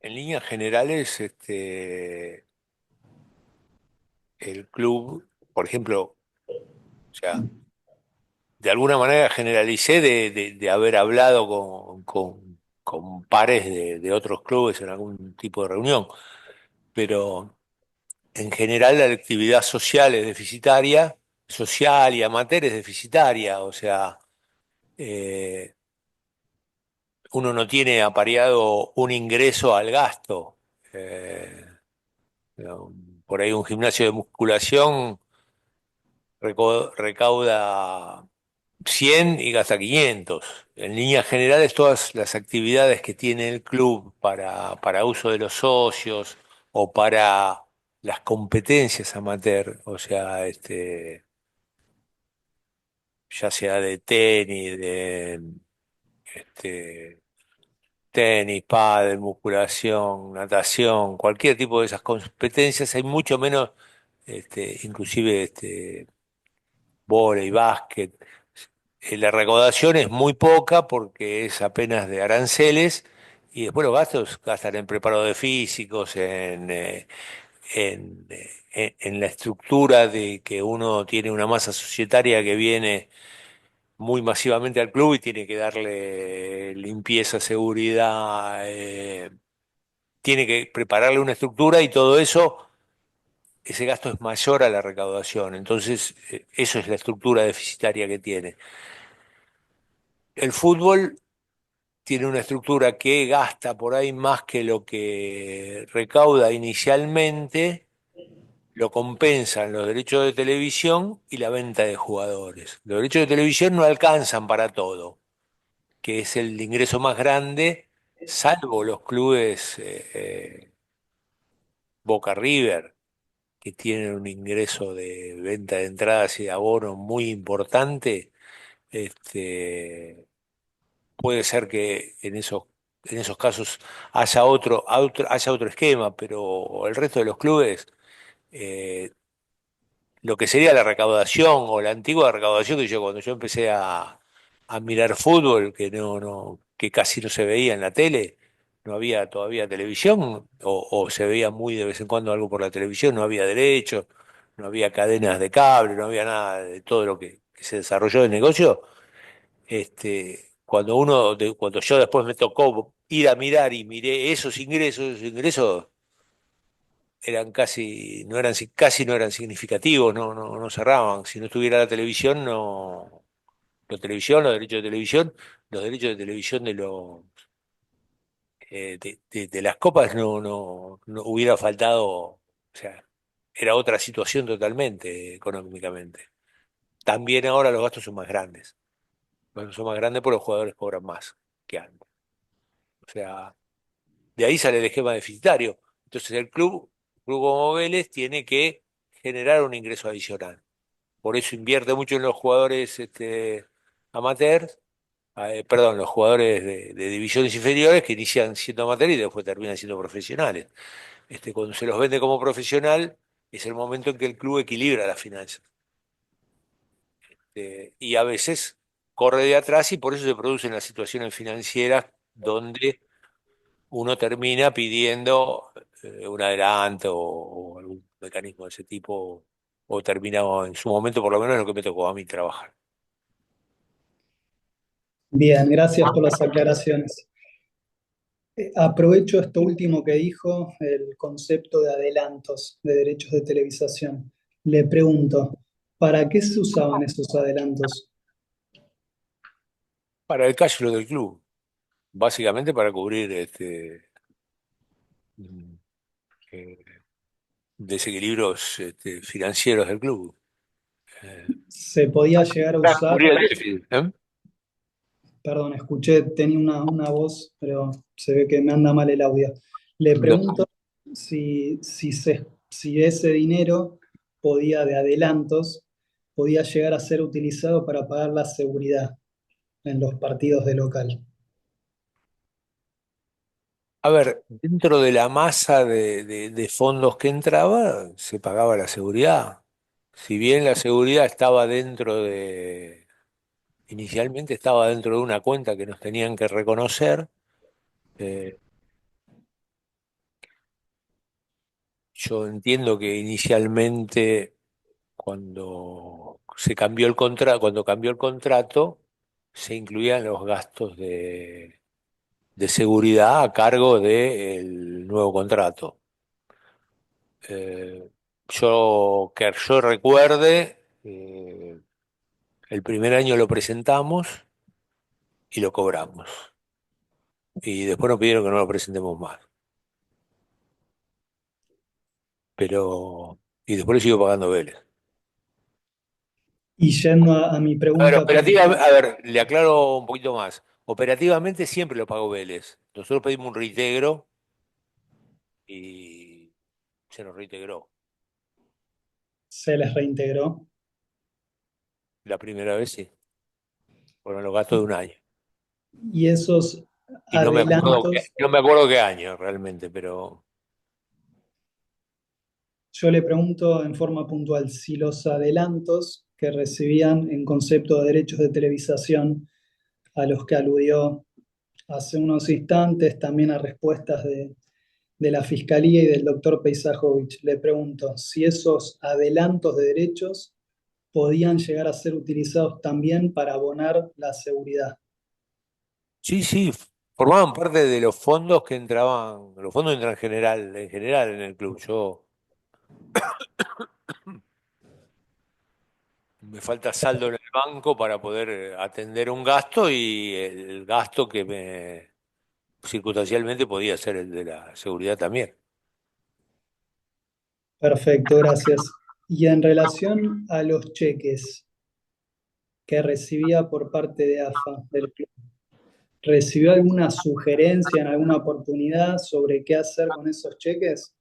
En líneas generales, el club, por ejemplo, o sea, de alguna manera generalicé de haber hablado con pares de otros clubes en algún tipo de reunión, pero en general la actividad social es deficitaria, social y amateur es deficitaria, o sea, eh, uno no tiene apareado un ingreso al gasto. Eh, ¿No? Por ahí un gimnasio de musculación recauda 100 y gasta 500. En líneas generales, todas las actividades que tiene el club para uso de los socios o para las competencias amateur, o sea, ya sea de tenis, este, tenis, pádel, musculación, natación, cualquier tipo de esas competencias, hay mucho menos, inclusive vóley, básquet. La recaudación es muy poca porque es apenas de aranceles y después los gastos gastan en preparo de físicos, en la estructura de que uno tiene una masa societaria que viene muy masivamente al club y tiene que darle limpieza, seguridad, tiene que prepararle una estructura y todo eso, ese gasto es mayor a la recaudación. Entonces, eso es la estructura deficitaria que tiene. El fútbol tiene una estructura que gasta por ahí más que lo que recauda inicialmente, lo compensan los derechos de televisión y la venta de jugadores. Los derechos de televisión no alcanzan para todo, que es el ingreso más grande, salvo los clubes Boca River, que tienen un ingreso de venta de entradas y de abonos muy importante. Este, Puede ser que en esos casos haya otro esquema, pero el resto de los clubes, eh, lo que sería la recaudación o la antigua recaudación que yo cuando yo empecé a mirar fútbol, que casi no se veía en la tele, no había todavía televisión, o se veía muy de vez en cuando algo por la televisión, no había derechos, no había cadenas de cable, no había nada de todo lo que se desarrolló de negocio. Cuando yo después me tocó ir a mirar y miré esos ingresos eran casi no eran significativos, no cerraban. Si no estuviera la televisión, los derechos de televisión, los derechos de televisión de las copas no hubiera faltado, o sea, era otra situación totalmente económicamente. También ahora los gastos son más grandes. Los gastos son más grandes porque los jugadores cobran más que antes. O sea, de ahí sale el esquema deficitario. Entonces club como Vélez tiene que generar un ingreso adicional. Por eso invierte mucho en los jugadores amateurs, perdón, los jugadores de divisiones inferiores que inician siendo amateurs y después terminan siendo profesionales. Cuando se los vende como profesional, es el momento en que el club equilibra las finanzas. Y a veces corre de atrás y por eso se producen las situaciones financieras donde uno termina pidiendo un adelanto o algún mecanismo de ese tipo, o termina en su momento, por lo menos, lo que me tocó a mí trabajar. Bien, gracias por las aclaraciones. Aprovecho esto último que dijo, el concepto de adelantos de derechos de televisación. Le pregunto, ¿para qué se usaban esos adelantos? Para el cash flow del club, básicamente para cubrir mm, eh, desequilibrios financieros del club. Eh, ¿Se podía llegar a para usar, cubrir el déficit, ¿eh? Perdón, escuché, tenía una voz, pero se ve que me anda mal el audio. Le No. pregunto si ese dinero podía, de adelantos, podía llegar a ser utilizado para pagar la seguridad en los partidos de local. A ver, dentro de la masa de fondos que entraba, se pagaba la seguridad. Si bien la seguridad estaba inicialmente estaba dentro de una cuenta que nos tenían que reconocer, eh, yo entiendo que inicialmente cuando cambió el contrato, se incluían los gastos de seguridad a cargo del nuevo contrato. Eh, yo recuerde, el primer año lo presentamos y lo cobramos. Y después nos pidieron que no lo presentemos más. Y después lo sigo pagando Vélez. Y yendo a mi pregunta puntual, A ver, le aclaro un poquito más. Operativamente siempre lo pagó Vélez. Nosotros pedimos un reintegro y se nos reintegró. se les reintegró. La primera vez sí, fueron los gastos de un año. Y esos Y adelantos, no me acuerdo qué año realmente, pero yo le pregunto en forma puntual si los adelantos que recibían en concepto de derechos de televisación a los que aludió hace unos instantes, también a respuestas de la Fiscalía y del doctor Peisajovich. Le pregunto si esos adelantos de derechos podían llegar a ser utilizados también para abonar la seguridad. sí, sí, formaban parte de los fondos que entraban, los fondos entran en general en el club. Me falta saldo en el banco para poder atender un gasto y el gasto que circunstancialmente podía ser el de la seguridad también. Perfecto, gracias. Y en relación a los cheques que recibía por parte de AFA, del club, ¿recibió alguna sugerencia en alguna oportunidad sobre qué hacer con esos cheques?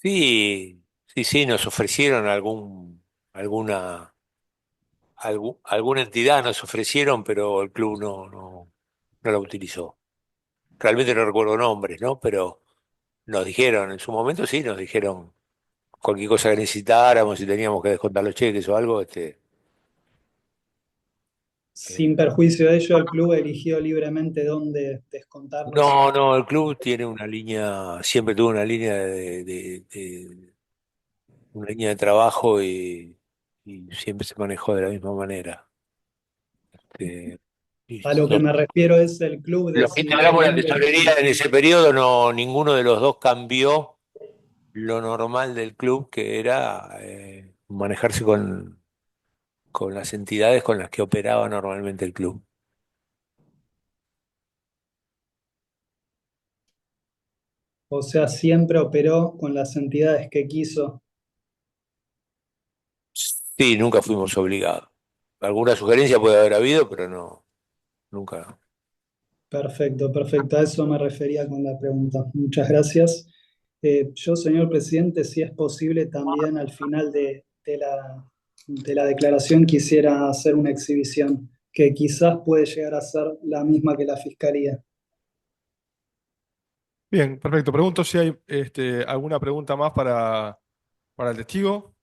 Sí, sí, sí, nos ofrecieron alguna entidad nos ofrecieron, pero el club no la utilizó. Realmente no recuerdo nombres, ¿no? Pero nos dijeron, en su momento sí, nos dijeron cualquier cosa que necesitáramos, si teníamos que descontar los cheques o algo, eh, Sin perjuicio de ello, el club eligió libremente dónde descontarlos. no, el club tiene siempre tuvo una línea de trabajo y siempre se manejó de la misma manera. Eh, y A lo que los, me refiero es el club los que integramos la decididamente. tesorería en ese periodo, ninguno de los dos cambió lo normal del club, que era manejarse con las entidades con las que operaba normalmente el club. O sea, siempre operó con las entidades que quiso. Sí, nunca fuimos obligados. Alguna sugerencia puede haber habido, pero no, nunca. Perfecto, perfecto. A eso me refería con la pregunta. Muchas gracias. Yo, señor presidente, si es posible, también al final de la declaración quisiera hacer una exhibición que quizás puede llegar a ser la misma que la fiscalía. Bien, perfecto. Pregunto si hay alguna pregunta más para el testigo.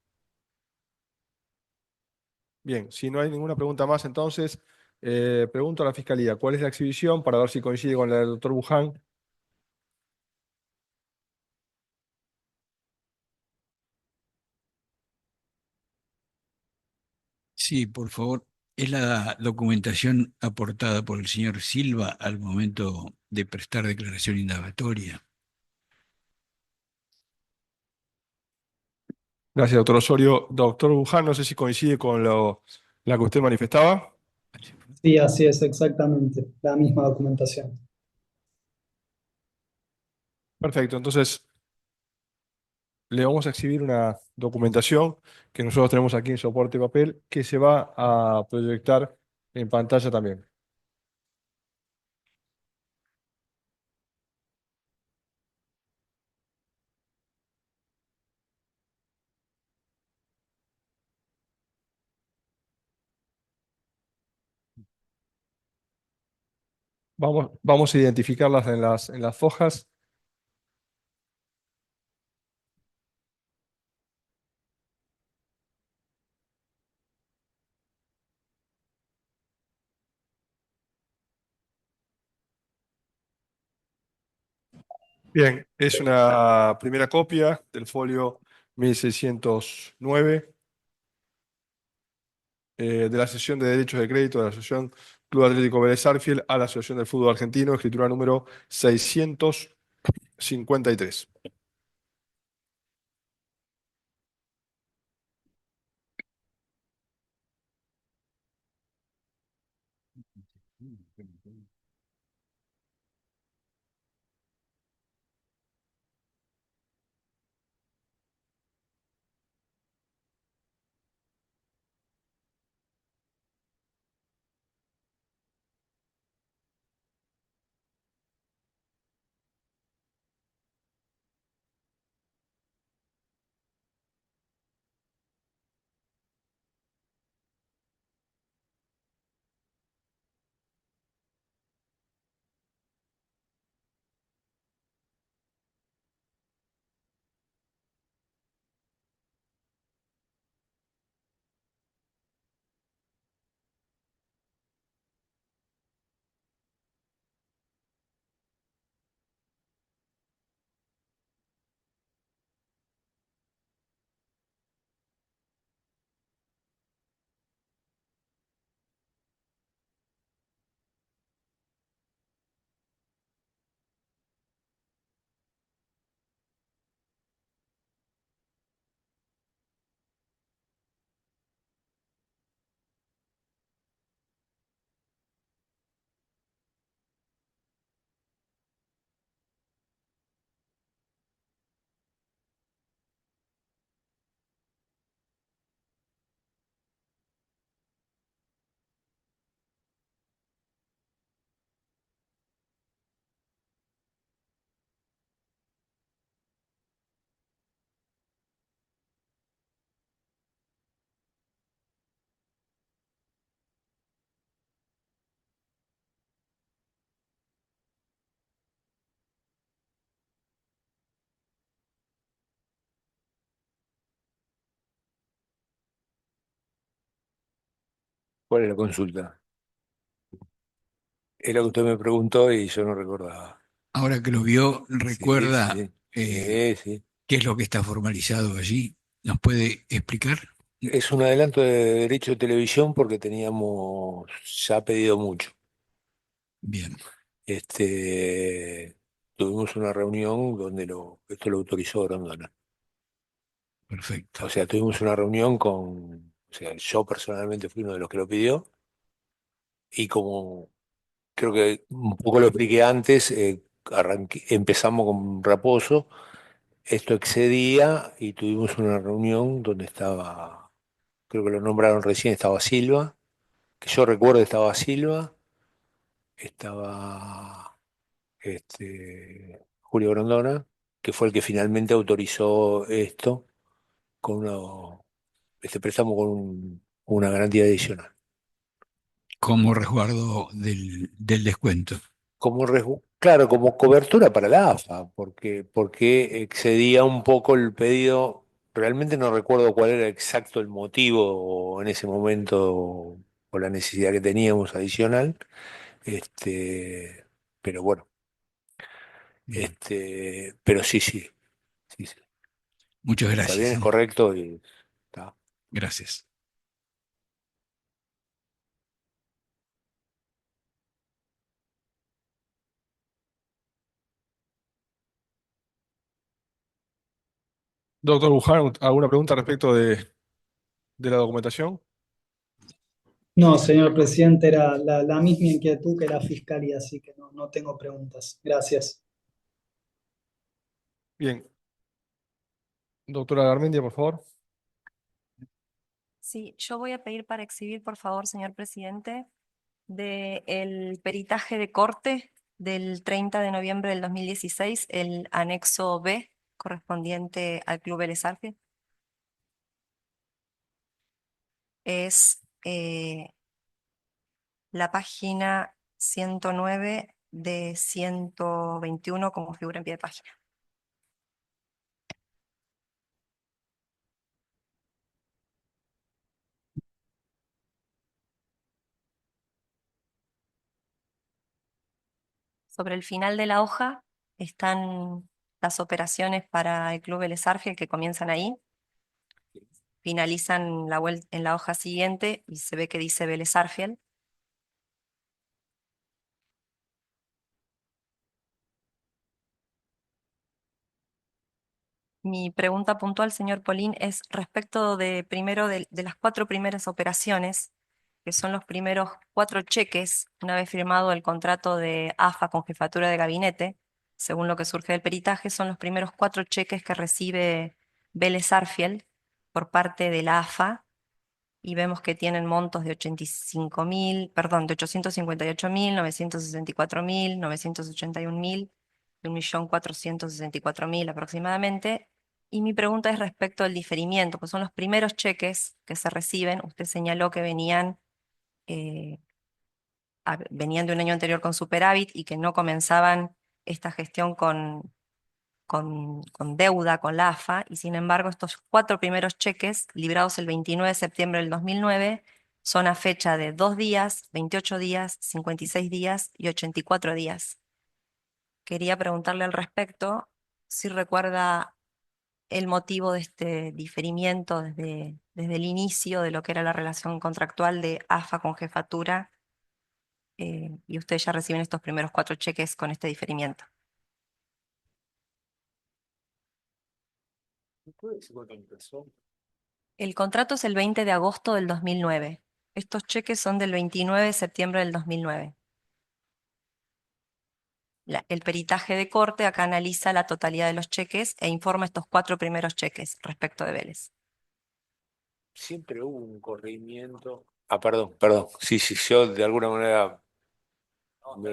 Bien, si no hay ninguna pregunta más, entonces pregunto a la Fiscalía, ¿cuál es la exhibición para ver si coincide con la del doctor Buján? Sí, por favor. Es la documentación aportada por el señor Silva al momento de prestar declaración indagatoria. Gracias, doctor Osorio. Doctor Buján, no sé si coincide con la que usted manifestaba. Sí, así es, exactamente. La misma documentación. Perfecto, entonces le vamos a exhibir una documentación que nosotros tenemos aquí en soporte papel que se va a proyectar en pantalla también. Vamos a identificarlas en las hojas. Bien, es una primera copia del folio 1609 de la sesión de derechos de crédito de la Asociación Club Atlético Vélez Arfiel a la Asociación del Fútbol Argentino, escritura número 653. ¿Cuál es la consulta? Es lo que usted me preguntó y yo no recordaba. Ahora que lo vio, Sí, recuerda sí, sí, sí. qué es lo que está formalizado allí. ¿Nos puede explicar? Es un adelanto de derecho de televisión porque teníamos ya pedido mucho. Bien, Este, tuvimos una reunión donde esto lo autorizó Grondona. O perfecto. sea, tuvimos una reunión o sea, yo personalmente fui uno de los que lo pidió y como creo que un poco lo expliqué antes, empezamos con Raposo, esto excedía y tuvimos una reunión donde estaba, creo que lo nombraron recién, estaba Silva, que yo recuerdo estaba Silva, estaba Julio Grondona, que fue el que finalmente autorizó esto con este préstamo con una garantía adicional. Como resguardo del descuento. Claro, como cobertura para la AFA, porque excedía un poco el pedido. Realmente no recuerdo cuál era exacto el motivo en ese momento o la necesidad que teníamos adicional. Este, pero bueno, Bien, pero sí, sí, sí, sí. muchas Está bien, gracias. es correcto y está. Gracias. Doctor Buján, ¿alguna pregunta respecto de la documentación? No, señor presidente, era la misma inquietud que la fiscalía, así que no tengo preguntas. Gracias. Bien, Doctora Garmendia, por favor. Sí, yo voy a pedir para exhibir, por favor, señor presidente, del peritaje de corte del 30 de noviembre del 2016, el anexo B correspondiente al Club Vélez Arfiel. Es la página 109 de 121 como figura en pie de página. Sobre el final de la hoja están las operaciones para el Club Vélez Arfiel que comienzan ahí, finalizan en la hoja siguiente y se ve que dice Vélez Arfiel. Mi pregunta puntual, señor Polín, es respecto de primero de las 4 primeras operaciones, que son los primeros 4 cheques, una vez firmado el contrato de AFA con jefatura de gabinete, según lo que surge del peritaje, son los primeros 4 cheques que recibe Vélez Arfiel por parte de la AFA, y vemos que tienen montos de 85.000, perdón, de 858.000, 964.000, 981.000, y 1.464.000 aproximadamente. Y mi pregunta es respecto al diferimiento, pues son los primeros cheques que se reciben. Usted señaló que eh, venían de un año anterior con superávit y que no comenzaban esta gestión con deuda con la AFA, y sin embargo estos 4 primeros cheques, librados el 29 de septiembre del 2009, son a fecha de 2 días, 28 días, 56 días y 84 días. Quería preguntarle al respecto si recuerda el motivo de este diferimiento desde el inicio de lo que era la relación contractual de AFA con jefatura, y ustedes ya reciben estos primeros 4 cheques con este diferimiento. El contrato es el 20 de agosto del 2009. Estos cheques son del 29 de septiembre del 2009. El peritaje de corte acá analiza la totalidad de los cheques e informa estos 4 primeros cheques respecto de Vélez. Siempre hubo un corrimiento. Ah, perdón. Sí, yo de alguna manera me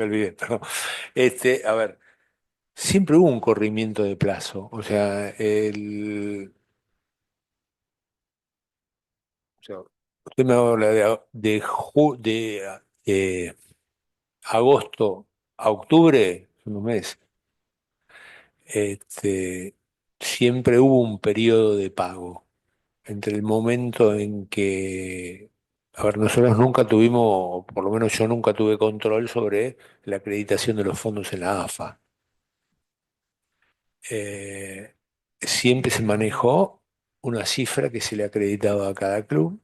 olvidé, perdón. A ver, siempre hubo un corrimiento de plazo. O sea, o sea, usted me habla de agosto a octubre, un mes. Siempre hubo un periodo de pago entre el momento en que, a ver, nosotros nunca tuvimos, o por lo menos yo nunca tuve control sobre la acreditación de los fondos en la AFA. Eh, Siempre se manejó una cifra que se le acreditaba a cada club,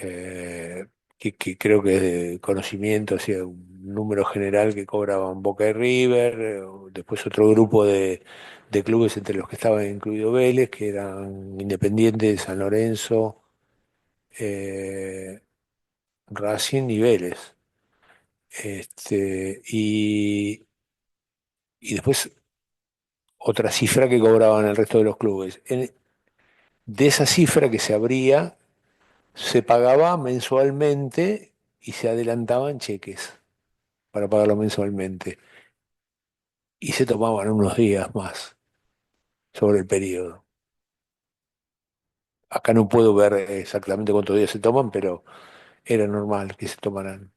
eh, que creo que es de conocimiento, o sea, un número general que cobraban Boca y River, después otro grupo de clubes entre los que estaba incluido Vélez, que eran Independiente, San Lorenzo, eh, Racing y Vélez. Y después otra cifra que cobraban el resto de los clubes. De esa cifra que se abría, se pagaba mensualmente y se adelantaban cheques para pagarlo mensualmente. Y se tomaban unos días más sobre el periodo. Acá no puedo ver exactamente cuántos días se toman, pero era normal que se tomaran.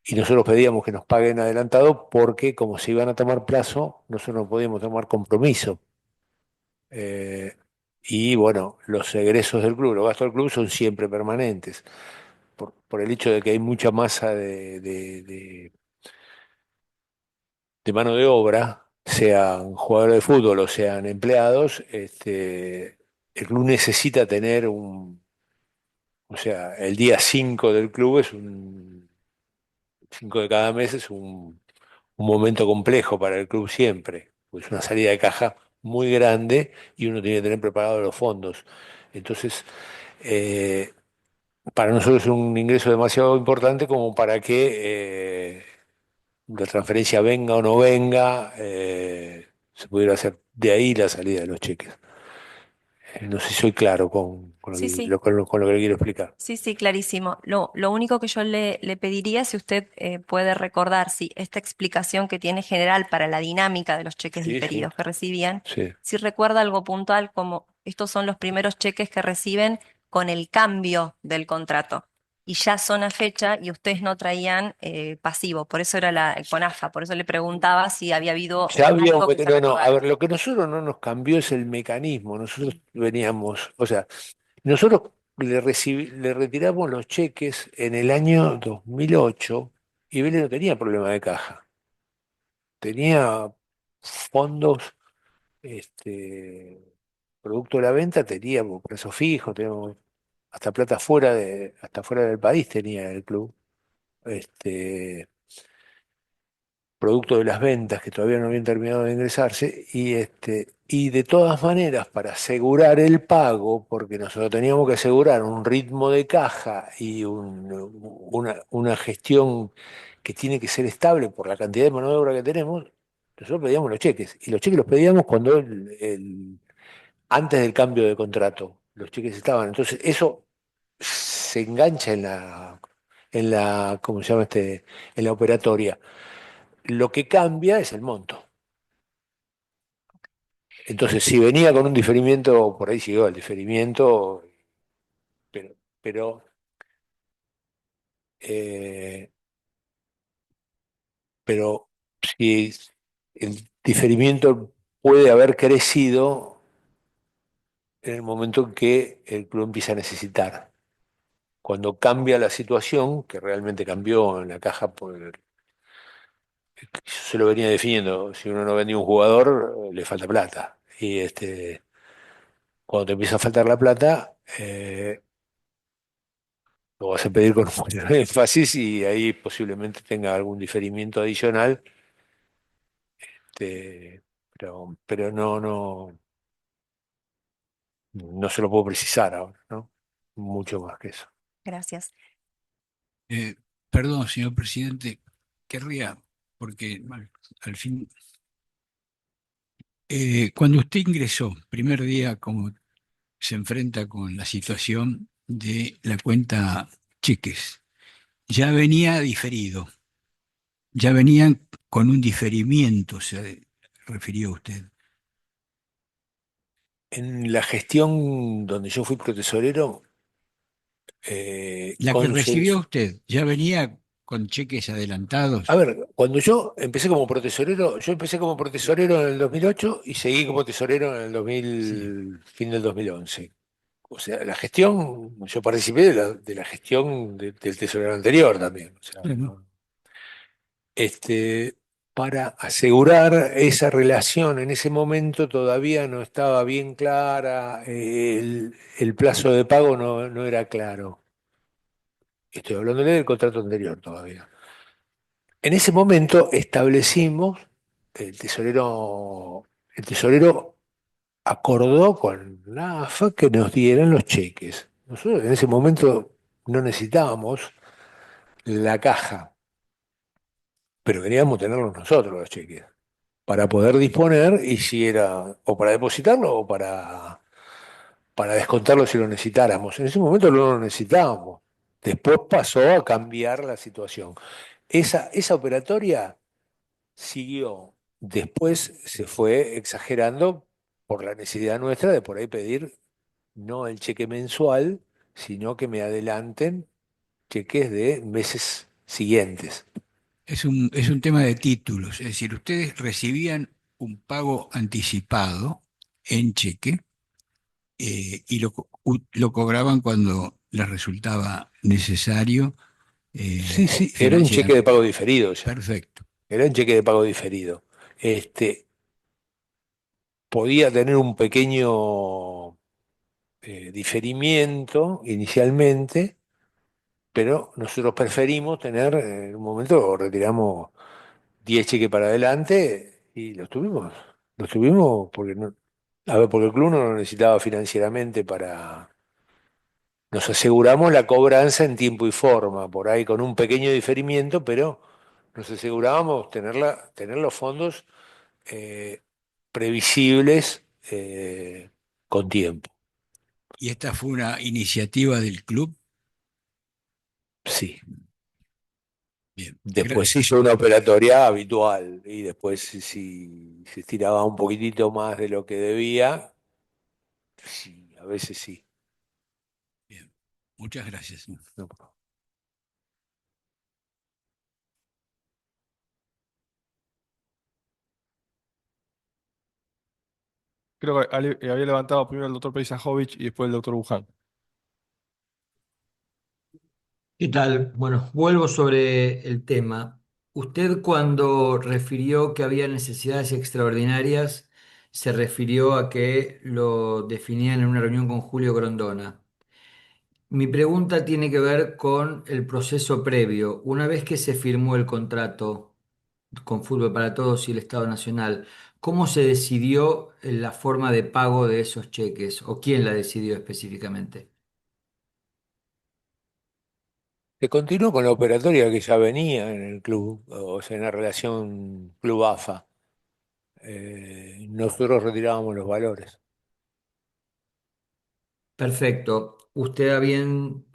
Y nosotros pedíamos que nos paguen adelantado porque como se iban a tomar plazo, nosotros no podíamos tomar compromiso. Eh, y bueno, los egresos del club, los gastos del club son siempre permanentes, por el hecho de que hay mucha masa de mano de obra, sean jugadores de fútbol o sean empleados. El club necesita tener o sea, el día 5 del club 5 de cada mes es un momento complejo para el club siempre, pues es una salida de caja muy grande y uno tiene que tener preparados los fondos. Entonces, eh, para nosotros es un ingreso demasiado importante como para que la transferencia venga o no venga, se pudiera hacer de ahí la salida de los cheques. No sé si soy claro con lo Sí, que, sí. con lo que le quiero explicar. Sí, sí, clarísimo. Lo único que yo le pediría, si usted puede recordar si esta explicación que tiene general para la dinámica de los cheques Sí, sí, diferidos que recibían, sí. si recuerda algo puntual como estos son los primeros cheques que reciben con el cambio del contrato y ya son a fecha y ustedes no traían pasivo, por eso era el CONAFA, por eso le preguntaba si había habido Ya había algo que se no, no, a recordara. ver, lo que nosotros no nos cambió es el mecanismo. Nosotros veníamos, o sea, nosotros le retiramos los cheques en el año 2008 y Vélez no tenía problema de caja. Tenía fondos, este, producto de la venta, teníamos precio fijo, teníamos hasta plata hasta fuera del país tenía el club. Este, producto de las ventas que todavía no habían terminado de ingresarse, y de todas maneras, para asegurar el pago, porque nosotros teníamos que asegurar un ritmo de caja y una gestión que tiene que ser estable por la cantidad de mano de obra que tenemos, nosotros pedíamos los cheques, y los cheques los pedíamos cuando antes del cambio de contrato, los cheques estaban. Entonces, eso se engancha ¿cómo se llama en la operatoria. Lo que cambia es el monto. Entonces, si venía con un diferimiento, por ahí siguió el diferimiento, pero, pero, eh, pero si el diferimiento puede haber crecido en el momento en que el club empieza a necesitar. Cuando cambia la situación, que realmente cambió en la caja, yo se lo venía definiendo, si uno no vendía un jugador, le falta plata. Y cuando te empieza a faltar la plata, lo vas a pedir con mayor énfasis y ahí posiblemente tenga algún diferimiento adicional, pero no se lo puedo precisar ahora, ¿no? Mucho más que eso. Gracias. Eh, Perdón, señor presidente, querría, porque bueno, al fin, cuando usted ingresó, primer día, como se enfrenta con la situación de la cuenta cheques, ya venía diferido, ya venían con un diferimiento, se refirió usted. En la gestión donde yo fui protesorero, La que recibió usted, ya venía con cheques a adelantados. ver, cuando yo empecé como protesorero, yo empecé como protesorero en el 2008 y seguí como tesorero en el Sí, fin del 2011. O sea, la gestión, yo participé de la gestión del tesorero anterior también. O sea, claro. este, para asegurar esa relación en ese momento todavía no estaba bien clara, el plazo de pago no era claro. Estoy hablándole del contrato anterior todavía. En ese momento establecimos, el tesorero acordó con la AFA que nos dieran los cheques. Nosotros en ese momento no necesitábamos la caja, pero queríamos tenerlos nosotros los cheques, para poder disponer y si era o para depositarlo o para descontarlo si lo necesitáramos. En ese momento no lo necesitábamos. Después pasó a cambiar la situación. Esa operatoria siguió. Después se fue exagerando por la necesidad nuestra de por ahí pedir no el cheque mensual, sino que me adelanten cheques de meses siguientes. Es un tema de títulos, es decir, ustedes recibían un pago anticipado en cheque y lo cobraban cuando les resultaba necesario Sí, sí, era un cheque de financieramente. pago diferido ya. Perfecto. Era un cheque de pago diferido. Podía tener un pequeño diferimiento inicialmente, pero nosotros preferimos tener, en un momento retiramos 10 cheques para adelante y los tuvimos porque a ver, porque el club no lo necesitaba financieramente nos aseguramos la cobranza en tiempo y forma, por ahí con un pequeño diferimiento, pero nos asegurábamos tener los fondos eh, previsibles con tiempo. ¿Y esta fue una iniciativa del club? Sí. Bien, Después se gracias. hizo una operatoria habitual y después si se estiraba un poquitito más de lo que debía, sí, a veces sí. Bien, muchas gracias. No. Creo que había levantado primero el doctor Peisajovic y después el doctor Buján. ¿Qué tal? Bueno, vuelvo sobre el tema. Usted cuando refirió que había necesidades extraordinarias, se refirió a que lo definían en una reunión con Julio Grondona. Mi pregunta tiene que ver con el proceso previo. Una vez que se firmó el contrato con Fútbol para Todos y el Estado Nacional, ¿cómo se decidió la forma de pago de esos cheques o quién la decidió específicamente? Se continuó con la operatoria que ya venía en el club, o sea, en la relación club-AFA. Nosotros retirábamos los valores. Perfecto. Usted bien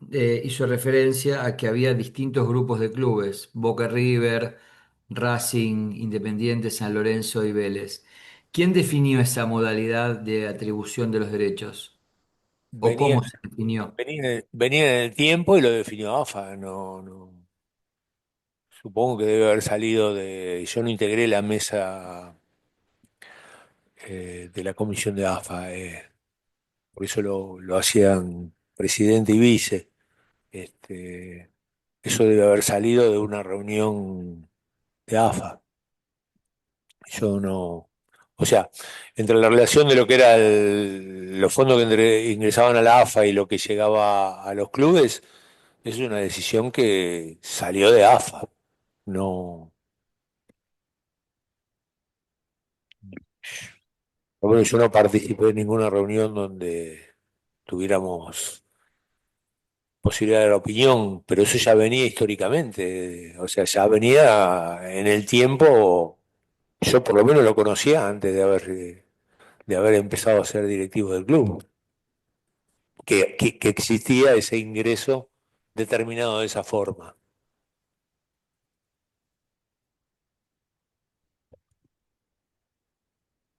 hizo referencia a que había distintos grupos de clubes, Boca River, Racing, Independiente, San Lorenzo y Vélez. ¿Quién definió esa modalidad de atribución de los derechos? ¿O Venía, cómo se definió? venía en el tiempo y lo definió AFA. No, no, supongo que debe haber salido de. Yo no integré la mesa de la comisión de AFA, por eso lo hacían presidente y vice. Este, eso debe haber salido de una reunión de AFA. Yo no. O sea, entre la relación de lo que era los fondos que ingresaban a la AFA y lo que llegaba a los clubes, es una decisión que salió de AFA. No. Bueno, yo no participé en ninguna reunión donde tuviéramos posibilidad de la opinión, pero eso ya venía históricamente, o sea, ya venía en el tiempo, yo por lo menos lo conocía antes de haber empezado a ser directivo del club, que existía ese ingreso determinado de esa forma.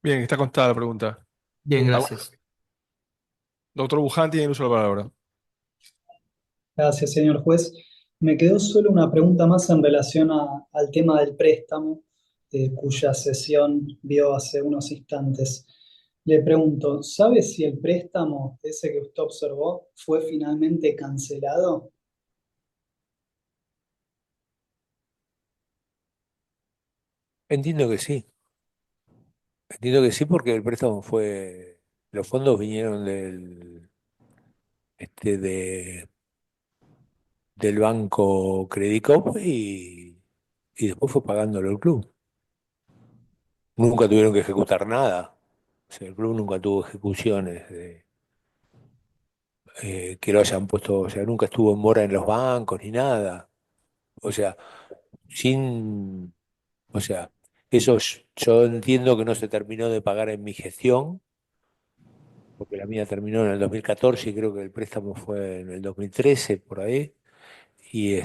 Bien, está contestada la pregunta. Bien, ¿Algún- gracias. Doctor Buján tiene el uso de la palabra. Gracias, señor juez. Me quedó solo una pregunta más en relación al tema del préstamo, cuya sesión vio hace unos instantes. Le pregunto, ¿sabe si el préstamo ese que usted observó fue finalmente cancelado? Entiendo que sí, entiendo que sí porque el préstamo fue, los fondos vinieron este, de, del banco Credicop y después fue pagándolo el club. Nunca tuvieron que ejecutar nada. O sea, el club nunca tuvo ejecuciones que lo hayan puesto, o sea, nunca estuvo en mora en los bancos ni nada. O sea, sin, o sea, yo entiendo que no se terminó de pagar en mi gestión, porque la mía terminó en el 2014 y creo que el préstamo fue en el 2013, por ahí. Y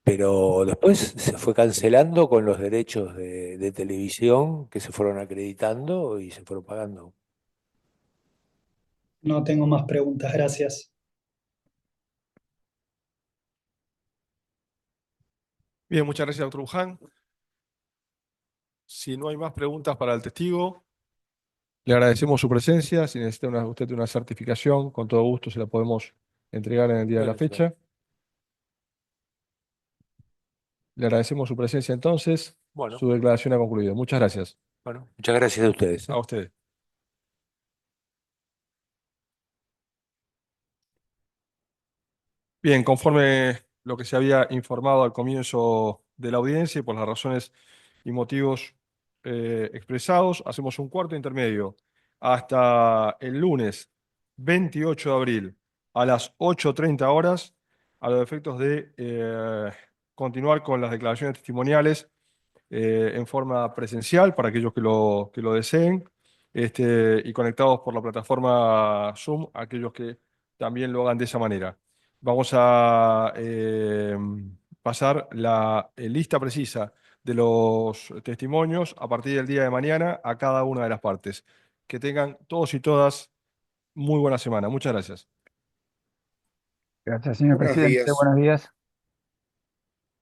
pero después se fue cancelando con los derechos de televisión que se fueron acreditando y se fueron pagando. No tengo más preguntas, gracias. Bien, muchas gracias, doctor Buján. Si no hay más preguntas para el testigo, le agradecemos su presencia. Si necesita usted una certificación, con todo gusto se la podemos entregar en el día de la Bueno, fecha. Le agradecemos su presencia entonces. bueno, Su declaración ha concluido. Muchas gracias. bueno, muchas gracias a ustedes. A usted. Bien, conforme lo que se había informado al comienzo de la audiencia y por las razones y motivos expresados, hacemos un cuarto intermedio hasta el lunes 28 de abril a las 8:30 horas, a los efectos de continuar con las declaraciones testimoniales en forma presencial para aquellos que lo deseen, y conectados por la plataforma Zoom, aquellos que también lo hagan de esa manera. Vamos a pasar la lista precisa de los testimonios a partir del día de mañana a cada una de las partes. Que tengan todos y todas muy buena semana. Muchas gracias. Gracias, señor Buenos presidente. días. Buenos días.